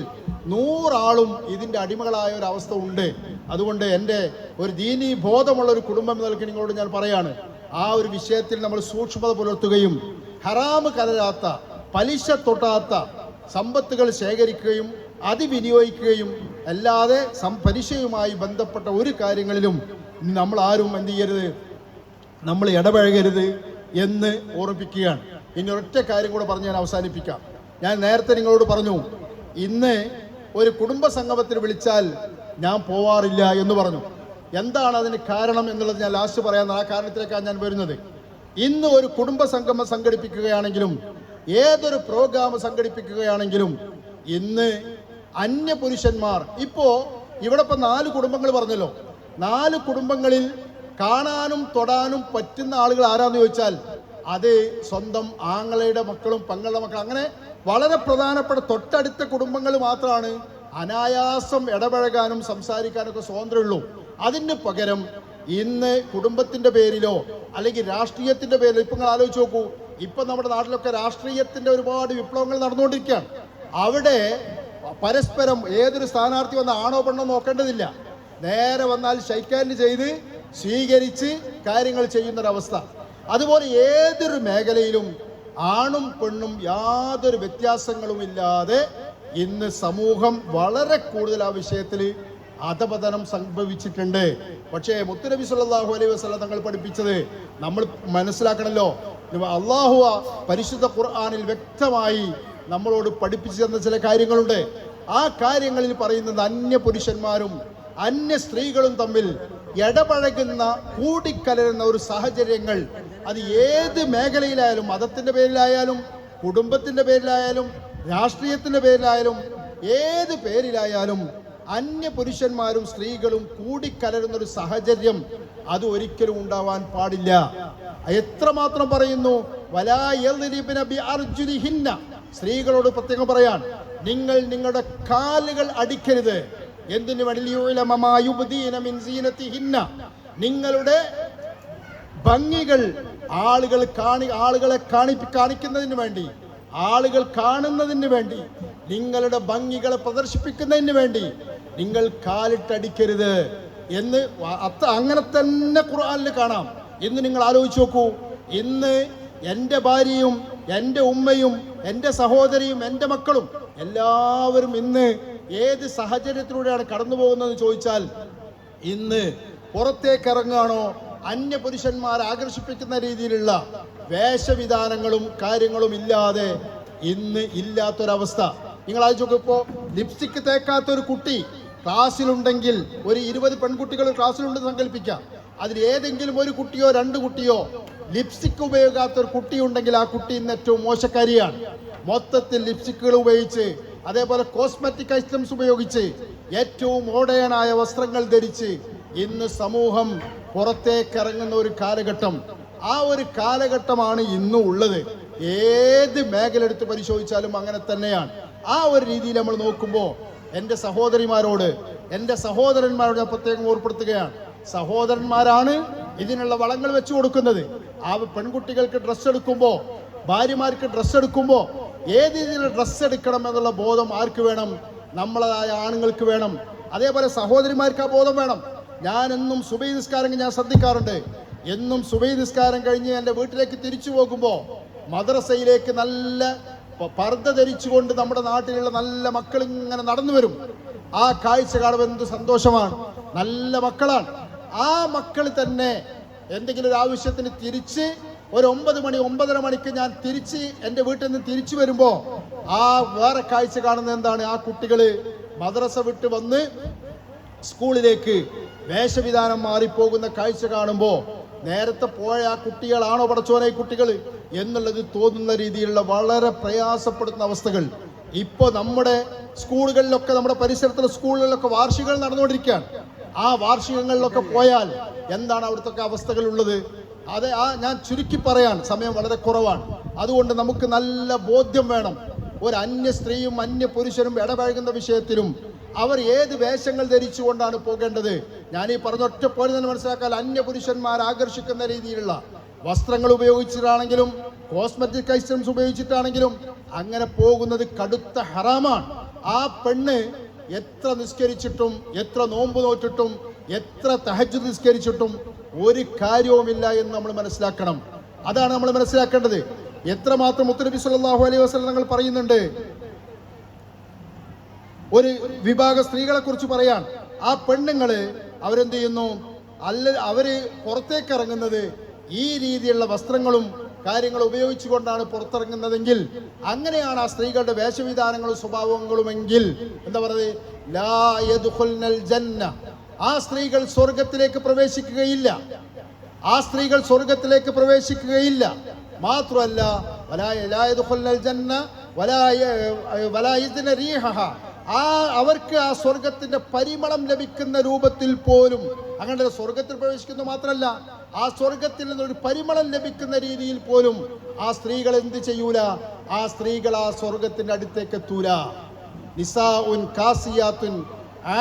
100 ആളും ഇതിൻ്റെ അടിമകളായ ഒരു അവസ്ഥ ഉണ്ട്. അതുകൊണ്ട് എൻ്റെ ഒരു ദീനീ ബോധമുള്ള ഒരു കുടുംബം നിലയ്ക്ക് നിങ്ങളോട് ഞാൻ പറയാണ്, ആ ഒരു വിഷയത്തിൽ നമ്മൾ സൂക്ഷ്മത പുലർത്തുകയും ഹറാമ് കലരാത്ത പലിശ തൊട്ടാത്ത സമ്പത്തുകൾ ശേഖരിക്കുകയും അത് വിനിയോഗിക്കുകയും അല്ലാതെ പലിശയുമായി ബന്ധപ്പെട്ട ഒരു കാര്യങ്ങളിലും നമ്മൾ ആരും എന്ത് ചെയ്യരുത്, നമ്മൾ ഇടപഴകരുത് എന്ന് ഓർമ്മിപ്പിക്കുകയാണ്. ഇനി ഒരൊറ്റ കാര്യം കൂടെ പറഞ്ഞ് ഞാൻ അവസാനിപ്പിക്കാം. ഞാൻ നേരത്തെ നിങ്ങളോട് പറഞ്ഞു, ഇന്ന് ഒരു കുടുംബ സംഗമത്തിന് വിളിച്ചാൽ ഞാൻ പോവാറില്ല എന്ന് പറഞ്ഞു. എന്താണ് അതിന് കാരണം എന്നുള്ളത് ഞാൻ ലാസ്റ്റ് പറയാൻ, ആ കാരണത്തിലേക്കാണ് ഞാൻ വരുന്നത്. ഇന്ന് ഒരു കുടുംബ സംഗമം സംഘടിപ്പിക്കുകയാണെങ്കിലും ഏതൊരു പ്രോഗ്രാം സംഘടിപ്പിക്കുകയാണെങ്കിലും ഇന്ന് അന്യപുരുഷന്മാർ, ഇപ്പോൾ ഇവിടെ ഇപ്പം 4 കുടുംബങ്ങൾ പറഞ്ഞല്ലോ, 4 കുടുംബങ്ങളിൽ കാണാനും തൊടാനും പറ്റുന്ന ആളുകൾ ആരാന്ന് ചോദിച്ചാൽ അത് സ്വന്തം ആങ്ങളയുടെ മക്കളും പെങ്ങളുടെ മക്കളും, അങ്ങനെ വളരെ പ്രധാനപ്പെട്ട തൊട്ടടുത്ത കുടുംബങ്ങൾ മാത്രമാണ് അനായാസം ഇടപഴകാനും സംസാരിക്കാനൊക്കെ സ്വാതന്ത്ര്യമുള്ളൂ. അതിന് പകരം ഇന്ന് കുടുംബത്തിൻ്റെ പേരിലോ അല്ലെങ്കിൽ രാഷ്ട്രീയത്തിൻ്റെ പേരിലോ, ഇപ്പം നിങ്ങൾ ആലോചിച്ച് നോക്കൂ, ഇപ്പം നമ്മുടെ നാട്ടിലൊക്കെ രാഷ്ട്രീയത്തിൻ്റെ ഒരുപാട് വിപ്ലവങ്ങൾ നടന്നുകൊണ്ടിരിക്കുകയാണ്. അവിടെ പരസ്പരം ഏതൊരു സ്ഥാനാർത്ഥി വന്ന ആണോ പെണ്ണോ നോക്കേണ്ടതില്ല, നേരെ വന്നാൽ ഷെയ്ക്ക് ഹാൻഡ് ചെയ്ത് സ്വീകരിച്ച് കാര്യങ്ങൾ ചെയ്യുന്നൊരവസ്ഥ. അതുപോലെ ഏതൊരു മേഖലയിലും ആണും പെണ്ണും യാതൊരു വ്യത്യാസങ്ങളുമില്ലാതെ ഇന്ന് സമൂഹം വളരെ കൂടുതൽ ആ വിഷയത്തിൽ അധപതനം സംഭവിച്ചിട്ടുണ്ട്. പക്ഷേ മുത്തുനബി സല്ലല്ലാഹു അലൈഹി വസല്ലം തങ്ങൾ പഠിപ്പിച്ചത് നമ്മൾ മനസ്സിലാക്കണമല്ലോ. അല്ലാഹു പരിശുദ്ധ ഖുർആനിൽ വ്യക്തമായി നമ്മളോട് പഠിപ്പിച്ചു തന്ന ചില കാര്യങ്ങളുണ്ട്. ആ കാര്യങ്ങളിൽ പറയുന്നത് അന്യ പുരുഷന്മാരും അന്യ സ്ത്രീകളും തമ്മിൽ ഇടപഴകുന്ന കൂടിക്കലരുന്ന ഒരു സാഹചര്യങ്ങൾ, അത് ഏത് മേഖലയിലായാലും, മതത്തിൻ്റെ പേരിലായാലും കുടുംബത്തിൻ്റെ പേരിലായാലും രാഷ്ട്രീയത്തിൻ്റെ പേരിലായാലും ഏത് പേരിലായാലും അന്യ പുരുഷന്മാരും സ്ത്രീകളും കൂടിക്കലരുന്നൊരു സാഹചര്യം അത് ഒരിക്കലും ഉണ്ടാവാൻ പാടില്ല. എത്രമാത്രം പറയുന്നു, വലാ യദ്രിബ്ന ബിഅർജുലിഹിന്ന, സ്ത്രീകളോട് പ്രത്യേകം പറയാൻ, നിങ്ങൾ നിങ്ങളുടെ കാലുകൾ അടിക്കരുത്. എന്തിനു വേണ്ടി? നിങ്ങളുടെ ഭംഗികൾ ആളുകളെ കാണിക്കുന്നതിന് വേണ്ടി, ആളുകൾ കാണുന്നതിന് വേണ്ടി, നിങ്ങളുടെ ഭംഗികളെ പ്രദർശിപ്പിക്കുന്നതിന് വേണ്ടി നിങ്ങൾ കാലിട്ടടിക്കരുത് എന്ന് അങ്ങനെ തന്നെ ഖുർആനിൽ കാണാം. ഇന്ന് നിങ്ങൾ ആലോചിച്ച് നോക്കൂ, ഇന്ന് എൻ്റെ ഭാര്യയും എൻ്റെ ഉമ്മയും എൻ്റെ സഹോദരിയും എൻ്റെ മക്കളും എല്ലാവരും ഇന്ന് ഏത് സാഹചര്യത്തിലൂടെയാണ് കടന്നു പോകുന്നതെന്ന് ചോദിച്ചാൽ, ഇന്ന് പുറത്തേക്ക് ഇറങ്ങുകയാണോ അന്യ പുരുഷന്മാരെ ആകർഷിപ്പിക്കുന്ന രീതിയിലുള്ള വേഷവിധാനങ്ങളും കാര്യങ്ങളും ഇല്ലാതെ ഇന്ന് ഇല്ലാത്തൊരവസ്ഥ. നിങ്ങൾ ആലോചിച്ച് ഇപ്പോൾ ലിപ്സ്റ്റിക്ക് തേക്കാത്തൊരു കുട്ടി ക്ലാസ്സിലുണ്ടെങ്കിൽ, ഒരു 20 പെൺകുട്ടികൾ ക്ലാസ്സിലുണ്ടെന്ന് സങ്കല്പിക്കാം, അതിൽ ഏതെങ്കിലും ഒരു കുട്ടിയോ 2 കുട്ടിയോ ലിപ്സ്റ്റിക്ക് ഉപയോഗിക്കാത്തൊരു കുട്ടിയുണ്ടെങ്കിൽ ആ കുട്ടി ഇന്ന് ഏറ്റവും മോശക്കാരിയാണ്. മൊത്തത്തിൽ ലിപ്സ്റ്റിക്കുകൾ ഉപയോഗിച്ച്, അതേപോലെ കോസ്മെറ്റിക് ഐറ്റംസ് ഉപയോഗിച്ച്, ഏറ്റവും മോഡേണായ വസ്ത്രങ്ങൾ ധരിച്ച് ഇന്ന് സമൂഹം പുറത്തേക്ക് ഇറങ്ങുന്ന ഒരു കാലഘട്ടം. ആ ഒരു കാലഘട്ടമാണ് ഇന്നും ഉള്ളത്. ഏത് മേഖല എടുത്ത് പരിശോധിച്ചാലും അങ്ങനെ തന്നെയാണ്. ആ ഒരു രീതിയിൽ നമ്മൾ നോക്കുമ്പോൾ എൻ്റെ സഹോദരിമാരോട്, എൻ്റെ സഹോദരന്മാരോട് ഞാൻ പ്രത്യേകം ഓർപ്പെടുത്തുകയാണ്. സഹോദരന്മാരാണ് ഇതിനുള്ള വളങ്ങൾ വെച്ചു കൊടുക്കുന്നത്. ആ പെൺകുട്ടികൾക്ക് ഡ്രസ്സ് എടുക്കുമ്പോൾ, ഭാര്യമാർക്ക് ഡ്രസ്സ് എടുക്കുമ്പോൾ ഏത് രീതിയിൽ ഡ്രസ്സ് എടുക്കണം എന്നുള്ള ബോധം ആർക്ക് വേണം? നമ്മളതായ ആണുങ്ങൾക്ക് വേണം. അതേപോലെ സഹോദരിമാർക്ക് ആ ബോധം വേണം. ഞാൻ എന്നും സുബഹി നിസ്കാരം ഞാൻ ശ്രദ്ധിക്കാറുണ്ട്. എന്നും സുബഹി നിസ്കാരം കഴിഞ്ഞ് എൻ്റെ വീട്ടിലേക്ക് തിരിച്ചു പോകുമ്പോൾ മദ്രസയിലേക്ക് നല്ല പർദ്ദ ധരിച്ചുകൊണ്ട് നമ്മുടെ നാട്ടിലുള്ള നല്ല മക്കൾ ഇങ്ങനെ നടന്നു വരും. ആ കാഴ്ച കാണുമ്പോൾ എന്ത് സന്തോഷമാണ്. നല്ല മക്കളാണ്. ആ മക്കൾ തന്നെ എന്തെങ്കിലും ഒരു ആവശ്യത്തിന് തിരിച്ച് ഒരു 9 മണി 9:30 മണിക്ക് ഞാൻ തിരിച്ച് എൻ്റെ വീട്ടിൽ നിന്ന് തിരിച്ചു വരുമ്പോൾ ആ വേറെ കാഴ്ച കാണുന്നത് എന്താണ്? ആ കുട്ടികൾ മദ്രസ വിട്ട് വന്ന് സ്കൂളിലേക്ക് വേഷവിധാനം മാറിപ്പോകുന്ന കാഴ്ച കാണുമ്പോൾ നേരത്തെ പോയ ആ കുട്ടികളാണോ പടച്ചോനെ കുട്ടികൾ എന്നുള്ളത് തോന്നുന്ന രീതിയിലുള്ള വളരെ പ്രയാസപ്പെടുത്തുന്ന അവസ്ഥകൾ ഇപ്പോൾ നമ്മുടെ സ്കൂളുകളിലൊക്കെ, നമ്മുടെ പരിസരത്തുള്ള സ്കൂളുകളിലൊക്കെ വാർഷികങ്ങൾ നടന്നുകൊണ്ടിരിക്കുകയാണ്. ആ വാർഷികങ്ങളിലൊക്കെ പോയാൽ എന്താണ് അവിടുത്തെ അവസ്ഥകളുള്ളത്? അത് ഞാൻ ചുരുക്കി പറയാൻ സമയം വളരെ കുറവാണ്. അതുകൊണ്ട് നമുക്ക് നല്ല ബോധ്യം വേണം. ഒരു അന്യ സ്ത്രീയും അന്യ പുരുഷനും ഇടപഴകുന്ന വിഷയത്തിലും അവർ ഏത് വേഷങ്ങൾ ധരിച്ചുകൊണ്ടാണ് പോകേണ്ടത്. ഞാൻ ഈ പറഞ്ഞ ഒറ്റ പോലെ തന്നെ മനസ്സിലാക്കാൻ, അന്യ പുരുഷന്മാർ ആകർഷിക്കുന്ന രീതിയിലുള്ള വസ്ത്രങ്ങൾ ഉപയോഗിച്ചിട്ടാണെങ്കിലും കോസ്മെറ്റിക് ഐറ്റംസ് ഉപയോഗിച്ചിട്ടാണെങ്കിലും അങ്ങനെ പോകുന്നത് കടുത്ത ഹറാമാണ്. ആ പെണ്ണ് എത്ര നിസ്കരിച്ചിട്ടും എത്ര നോമ്പ് നോറ്റിട്ടും എത്ര തഹജ്ജുദ് നിസ്കരിച്ചിട്ടും ഒരു കാര്യവുമില്ല എന്ന് നമ്മൾ മനസ്സിലാക്കണം. അതാണ് നമ്മൾ മനസ്സിലാക്കേണ്ടത്. എത്രമാത്രം മുത്തുനബി സല്ലല്ലാഹു അലൈഹി വസല്ലം തങ്ങൾ പറയുന്നുണ്ട്. ഒരു വിഭാഗം സ്ത്രീകളെ കുറിച്ച് പറയാൻ, ആ പെണ്ണുങ്ങള് അവരെന്ത് ചെയ്യുന്നു, അവര് പുറത്തേക്ക് ഇറങ്ങുന്നത് ഈ രീതിയിലുള്ള വസ്ത്രങ്ങളും കാര്യങ്ങളും ഉപയോഗിച്ചുകൊണ്ടാണ് പുറത്തിറങ്ങുന്നതെങ്കിൽ, അങ്ങനെയാണ് ആ സ്ത്രീകളുടെ വേഷവിധാനങ്ങളും സ്വഭാവങ്ങളുമെങ്കിൽ എന്താ പറയുന്നത്, ലാ യദ്ഖുൽനൽ ജന്ന, ആ സ്ത്രീകൾ സ്വർഗത്തിലേക്ക് പ്രവേശിക്കുകയില്ല. ആ സ്ത്രീകൾ സ്വർഗത്തിലേക്ക് പ്രവേശിക്കുകയില്ല. മാത്രമല്ല ലാ യദ്ഖുൽനൽ ജന്ന വലാ യജ്ന റീഹഹ, അവർക്ക് ആ സ്വർഗത്തിന്റെ പരിമളം ലഭിക്കുന്ന രൂപത്തിൽ പോലും, അങ്ങനെ സ്വർഗത്തിൽ പ്രവേശിക്കുന്നു മാത്രമല്ല, ആ സ്വർഗത്തിൽ നിന്നൊരു പരിമളം ലഭിക്കുന്ന രീതിയിൽ പോലും ആ സ്ത്രീകൾ എന്ത് ചെയ്യൂല, ആ സ്ത്രീകൾ ആ സ്വർഗത്തിന്റെ അടുത്തേക്ക് എത്തൂല. നിസാഉൻ കാസിയാത്തുൻ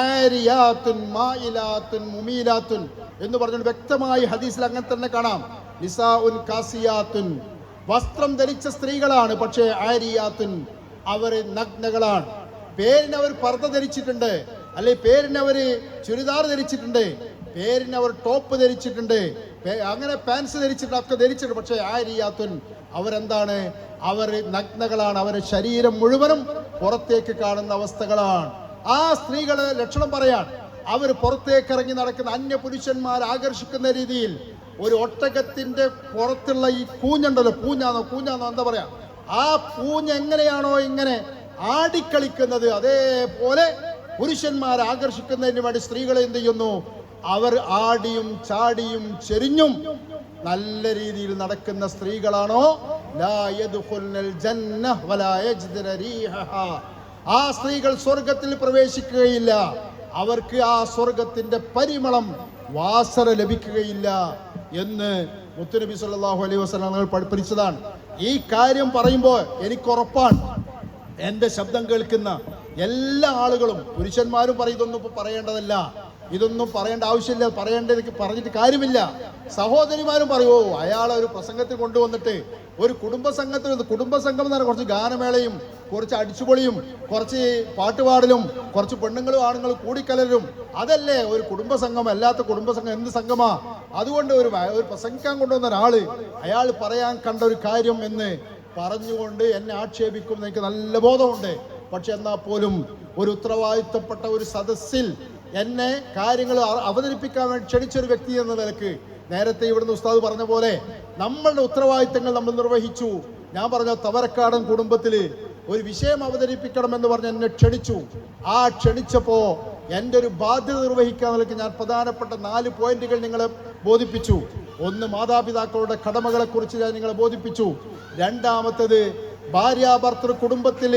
ആരിയാത്തുൻ മായിലാത്തുൻ മുമീലാത്തുൻ എന്ന് പറഞ്ഞു വ്യക്തമായി ഹദീസിൽ അങ്ങനെ തന്നെ കാണാം. നിസാഉൻ കാസിയാത്തുൻ, വസ്ത്രം ധരിച്ച സ്ത്രീകളാണ്, പക്ഷേ ആരിയാത്തുൻ, അവർ നഗ്നകളാണ്. പേരിന് അവർ പർദ്ദ ധരിച്ചിട്ടുണ്ട്, അല്ലെ പേരിന് അവർ ചുരിദാർ ധരിച്ചിട്ടുണ്ട്, പേരിന് അവർ ടോപ്പ് ധരിച്ചിട്ടുണ്ട്, അങ്ങനെ പാൻസ് ധരിച്ചിട്ടുണ്ട്, ഒക്കെ ധരിച്ചിട്ടുണ്ട്. പക്ഷേ ആരിയാത്തുൻ, അവരെന്താണ്, അവർ നഗ്നകളാണ്. അവരുടെ ശരീരം മുഴുവനും പുറത്തേക്ക് കാണുന്ന അവസ്ഥകളാണ്. ആ സ്ത്രീകളെ ലക്ഷണം പറയാൻ, അവർ പുറത്തേക്ക് ഇറങ്ങി നടക്കുന്ന അന്യ പുരുഷന്മാർ ആകർഷിക്കുന്ന രീതിയിൽ ഒരു ഒട്ടകത്തിന്റെ പുറത്തുള്ള ഈ കൂഞ്ഞുണ്ടല്ലോ, കൂഞ്ഞാന്നോ എന്താ പറയാ, ആ പൂഞ്ഞ് എങ്ങനെയാണോ ഇങ്ങനെ ആടിക്കളിക്കുന്നത്, അതേപോലെ പുരുഷന്മാരെ ആകർഷിക്കുന്നതിന് വേണ്ടി സ്ത്രീകളെ എന്ത് ചെയ്യുന്നു, അവർ ആടിയും ചാടിയും ചെരിഞ്ഞും നല്ല രീതിയിൽ നടക്കുന്ന സ്ത്രീകളാണോ, ലാ യദ്ഖുൽനൽ ജന്ന വലാ യജ്ദന റീഹഹ, ആ സ്ത്രീകൾ സ്വർഗത്തിൽ പ്രവേശിക്കുകയില്ല. അവർക്ക് ആ സ്വർഗത്തിന്റെ പരിമളം വാസന ലഭിക്കുകയില്ല എന്ന് മുത്തുനബി സല്ലല്ലാഹു അലൈഹി വസല്ലം പഠിപ്പിച്ചതാണ്. ഈ കാര്യം പറയുമ്പോൾ എനിക്കുറപ്പാണ്, എൻ്റെ ശബ്ദം കേൾക്കുന്ന എല്ലാ ആളുകളും, പുരുഷന്മാരും പറയും ഇതൊന്നും ഇപ്പൊ പറയേണ്ടതല്ല, ഇതൊന്നും പറയേണ്ട ആവശ്യമില്ല, പറഞ്ഞിട്ട് കാര്യമില്ല. സഹോദരിമാരും പറയുമോ, അയാളെ ഒരു പ്രസംഗത്തിൽ കൊണ്ടുവന്നിട്ട് ഒരു കുടുംബസംഘം എന്ന് പറഞ്ഞാൽ കുറച്ച് ഗാനമേളയും കുറച്ച് അടിച്ചുപൊളിയും കുറച്ച് പാട്ടുപാടലും കുറച്ച് പെണ്ണുങ്ങളും ആണുങ്ങളും കൂടിക്കലരും, അതല്ലേ ഒരു കുടുംബസംഘം. അല്ലാത്ത കുടുംബസംഘം എന്ത് സംഘമാ? അതുകൊണ്ട് ഒരു പ്രസംഗിക്കാൻ കൊണ്ടുവന്ന ഒരാള് അയാൾ പറയാൻ കണ്ട ഒരു കാര്യം എന്ന് പറഞ്ഞുകൊണ്ട് എന്നെ ആക്ഷേപിക്കും എനിക്ക് നല്ല ബോധമുണ്ട്. പക്ഷെ എന്നാൽ പോലും ഒരു ഉത്തരവാദിത്തപ്പെട്ട ഒരു സദസ്സിൽ എന്നെ കാര്യങ്ങൾ അവതരിപ്പിക്കാൻ വേണ്ടി ക്ഷണിച്ചൊരു വ്യക്തി എന്ന നിലക്ക്, നേരത്തെ ഇവിടുന്ന് ഉസ്താദ് പറഞ്ഞ പോലെ നമ്മളുടെ ഉത്തരവാദിത്തങ്ങൾ നമ്മൾ നിർവഹിച്ചു. ഞാൻ പറഞ്ഞ തവരക്കാടൻ കുടുംബത്തിൽ ഒരു വിഷയം അവതരിപ്പിക്കണമെന്ന് പറഞ്ഞ് എന്നെ ക്ഷണിച്ചു. ആ ക്ഷണിച്ചപ്പോ എൻ്റെ ഒരു ബാധ്യത നിർവഹിക്കാൻ നിലയ്ക്ക് ഞാൻ പ്രധാനപ്പെട്ട 4 പോയിന്റുകൾ നിങ്ങളെ ബോധിപ്പിച്ചു. ഒന്ന്, മാതാപിതാക്കളുടെ കടമകളെ കുറിച്ച് ഞാൻ നിങ്ങളെ ബോധിപ്പിച്ചു. രണ്ടാമത്തത്, ഭാര്യാഭർത്തൃ കുടുംബത്തിൽ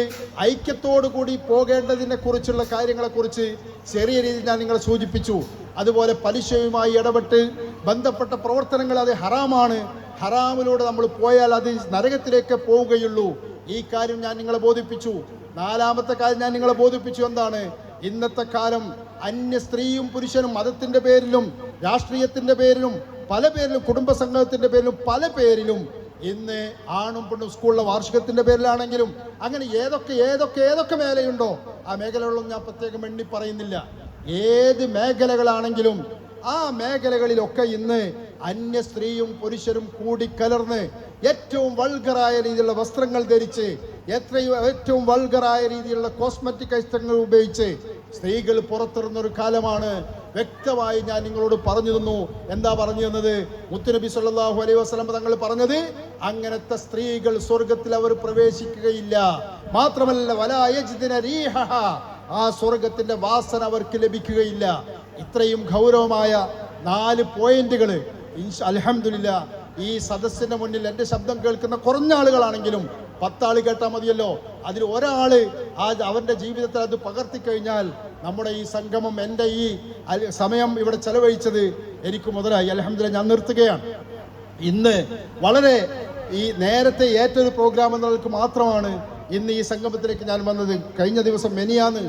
ഐക്യത്തോടു കൂടി പോകേണ്ടതിനെ കുറിച്ചുള്ള കാര്യങ്ങളെക്കുറിച്ച് ചെറിയ രീതിയിൽ ഞാൻ നിങ്ങളെ സൂചിപ്പിച്ചു. അതുപോലെ പലിശയുമായി ഇടപെട്ട് ബന്ധപ്പെട്ട പ്രവർത്തനങ്ങൾ അത് ഹറാമാണ്, ഹറാമിലൂടെ നമ്മൾ പോയാൽ അത് നരകത്തിലേക്ക് പോവുകയുള്ളൂ. ഈ കാര്യം ഞാൻ നിങ്ങളെ ബോധിപ്പിച്ചു. 4-ാമത്തെ കാര്യം ഞാൻ നിങ്ങളെ ബോധിപ്പിച്ചു. എന്താണ്? ഇന്നത്തെ കാലം അന്യ സ്ത്രീയും പുരുഷനും മതത്തിന്റെ പേരിലും രാഷ്ട്രീയത്തിന്റെ പേരിലും പല പേരിലും കുടുംബസംഘത്തിന്റെ പേരിലും പല പേരിലും ഇന്ന് ആണും പെണ്ണും സ്കൂളിലെ വാർഷികത്തിന്റെ പേരിലാണെങ്കിലും അങ്ങനെ ഏതൊക്കെ മേഖലയുണ്ടോ ആ മേഖലകളൊന്നും ഞാൻ പ്രത്യേകം എണ്ണി പറയുന്നില്ല. ഏത് മേഖലകളാണെങ്കിലും ആ മേഖലകളിലൊക്കെ ഇന്ന് അന്യ സ്ത്രീയും പുരുഷനും കൂടിക്കലർന്ന് ഏറ്റവും വൾഗറായ രീതിയിലുള്ള വസ്ത്രങ്ങൾ ധരിച്ച് ഏറ്റവും വൾഗറായ രീതിയിലുള്ള കോസ്മെറ്റിക് ഐറ്റങ്ങൾ ഉപയോഗിച്ച് സ്ത്രീകൾ പുറത്തിറങ്ങുന്നൊരു കാലമാണ്. വ്യക്തമായി ഞാൻ നിങ്ങളോട് പറഞ്ഞു തന്നു. എന്താ പറഞ്ഞു തന്നത്? മുത്തുനബി സല്ലല്ലാഹു അലൈഹി വസല്ലം തങ്ങൾ പറഞ്ഞത്, അങ്ങനത്തെ സ്ത്രീകൾ സ്വർഗത്തിൽ അവർ പ്രവേശിക്കുകയില്ല. മാത്രമല്ല വലാ യജ്ദിന റീഹഹ, ആ സ്വർഗത്തിന്റെ വാസന അവർക്ക് ലഭിക്കുകയില്ല. ഇത്രയും ഗൗരവമായ 4 പോയിന്റുകൾ അൽഹംദുലില്ലാ ഈ സദസ്സിന്റെ മുന്നിൽ എൻ്റെ ശബ്ദം കേൾക്കുന്ന കുറഞ്ഞ ആളുകളാണെങ്കിലും 10 ആൾ കേട്ടാൽ മതിയല്ലോ. അതിൽ ഒരാള് അവന്റെ ജീവിതത്തിൽ അത് പകർത്തിക്കഴിഞ്ഞാൽ നമ്മുടെ ഈ സംഗമം, എൻ്റെ ഈ സമയം ഇവിടെ ചെലവഴിച്ചത് എനിക്ക് മുതലായി. അൽഹംദുലില്ലാ. ഞാൻ നിർത്തുകയാണ്. ഇന്ന് വളരെ ഈ നേരത്തെ ഏറ്റൊരു പ്രോഗ്രാം എന്നുള്ളവർക്ക് മാത്രമാണ് ഇന്ന് ഈ സംഗമത്തിലേക്ക് ഞാൻ വന്നത്. കഴിഞ്ഞ ദിവസം മെനിയാന്ന്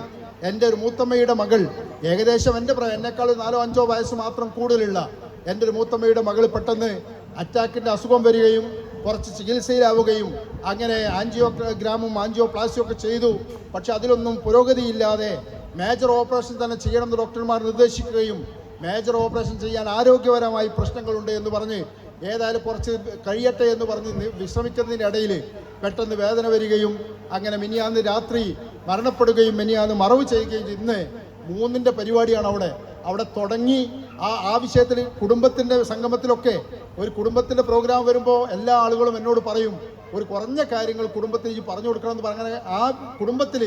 എൻ്റെ ഒരു മൂത്തമ്മയുടെ മകൾ, ഏകദേശം എന്നെക്കാൾ 4-5 വയസ്സ് മാത്രം കൂടുതലുള്ള എൻ്റെ ഒരു മൂത്തമ്മയുടെ മകൾ പെട്ടെന്ന് അറ്റാക്കിൻ്റെ അസുഖം വരികയും കുറച്ച് ചികിത്സയിലാവുകയും അങ്ങനെ ആൻജിയോഗ്രാമും ആൻജിയോപ്ലാസ്റ്റിയും ഒക്കെ ചെയ്തു. പക്ഷെ അതിലൊന്നും പുരോഗതിയില്ലാതെ മേജർ ഓപ്പറേഷൻ തന്നെ ചെയ്യണമെന്ന് ഡോക്ടർമാർ നിർദ്ദേശിക്കുകയും മേജർ ഓപ്പറേഷൻ ചെയ്യാൻ ആരോഗ്യപരമായി പ്രശ്നങ്ങളുണ്ട് എന്ന് പറഞ്ഞ് ഏതായാലും കുറച്ച് കഴിയട്ടെ എന്ന് പറഞ്ഞ് വിശ്രമിക്കുന്നതിൻ്റെ ഇടയിൽ പെട്ടെന്ന് വേദന വരികയും അങ്ങനെ മിനിയാന്ന് രാത്രി മരണപ്പെടുകയും മിനിയാന്ന് മറവ് ചെയ്യുകയും ഇന്ന് 3ന്റെ പരിപാടിയാണ് അവിടെ തുടങ്ങി. ആ വിഷയത്തിൽ കുടുംബത്തിൻ്റെ സംഗമത്തിലൊക്കെ ഒരു കുടുംബത്തിൻ്റെ പ്രോഗ്രാം വരുമ്പോൾ എല്ലാ ആളുകളും എന്നോട് പറയും ഒരു കുറഞ്ഞ കാര്യങ്ങൾ കുടുംബത്തിൽ പറഞ്ഞു കൊടുക്കണമെന്ന് പറഞ്ഞാൽ ആ കുടുംബത്തിൽ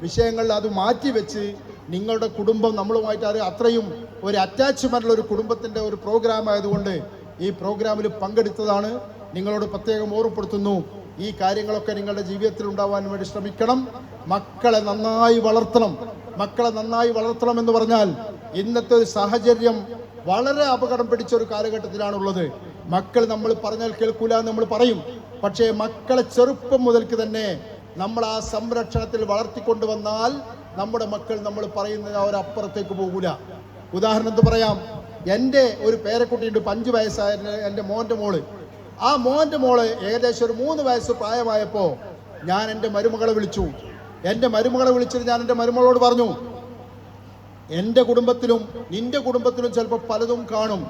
വിഷയങ്ങളിൽ അത് മാറ്റി വെച്ച് നിങ്ങളുടെ കുടുംബം നമ്മളുമായിട്ട് അത്രയും ഒരു അറ്റാച്ച്മെൻ്റുള്ള ഒരു കുടുംബത്തിൻ്റെ ഒരു പ്രോഗ്രാം ആയതുകൊണ്ട് ഈ പ്രോഗ്രാമിൽ പങ്കെടുത്തതാണ്. നിങ്ങളോട് പ്രത്യേകം ഓർമ്മപ്പെടുത്തുന്നു, ഈ കാര്യങ്ങളൊക്കെ നിങ്ങളുടെ ജീവിതത്തിൽ ഉണ്ടാവാൻ വേണ്ടി ശ്രമിക്കണം. മക്കളെ നന്നായി വളർത്തണം എന്ന് പറഞ്ഞാൽ ഇന്നത്തെ ഒരു സാഹചര്യം വളരെ അപകടം പിടിച്ച ഒരു കാലഘട്ടത്തിലാണുള്ളത്. മക്കൾ നമ്മൾ പറഞ്ഞാൽ കേൾക്കൂല എന്ന് നമ്മൾ പറയും. പക്ഷേ മക്കളെ ചെറുപ്പം മുതൽക്ക് തന്നെ നമ്മൾ ആ സംരക്ഷണത്തിൽ വളർത്തിക്കൊണ്ടുവന്നാൽ നമ്മുടെ മക്കൾ നമ്മൾ പറയുന്നത് അവരപ്പുറത്തേക്ക് പോകൂല. ഉദാഹരണത്തിന് പറയാം, എൻ്റെ ഒരു പേരക്കുട്ടിയുണ്ട്, 5 വയസ്സായ എൻ്റെ മോൻ്റെ മോള്. ആ മോൻ്റെ മോള് ഏകദേശം ഒരു 3 വയസ്സ് പ്രായമായപ്പോൾ ഞാൻ എൻ്റെ മരുമകളെ വിളിച്ചു. വിളിച്ചിട്ട് ഞാൻ എൻ്റെ മരുമകളോട് പറഞ്ഞു, എൻ്റെ കുടുംബത്തിലും നിന്റെ കുടുംബത്തിലും ചിലപ്പോൾ പലതും കാണും.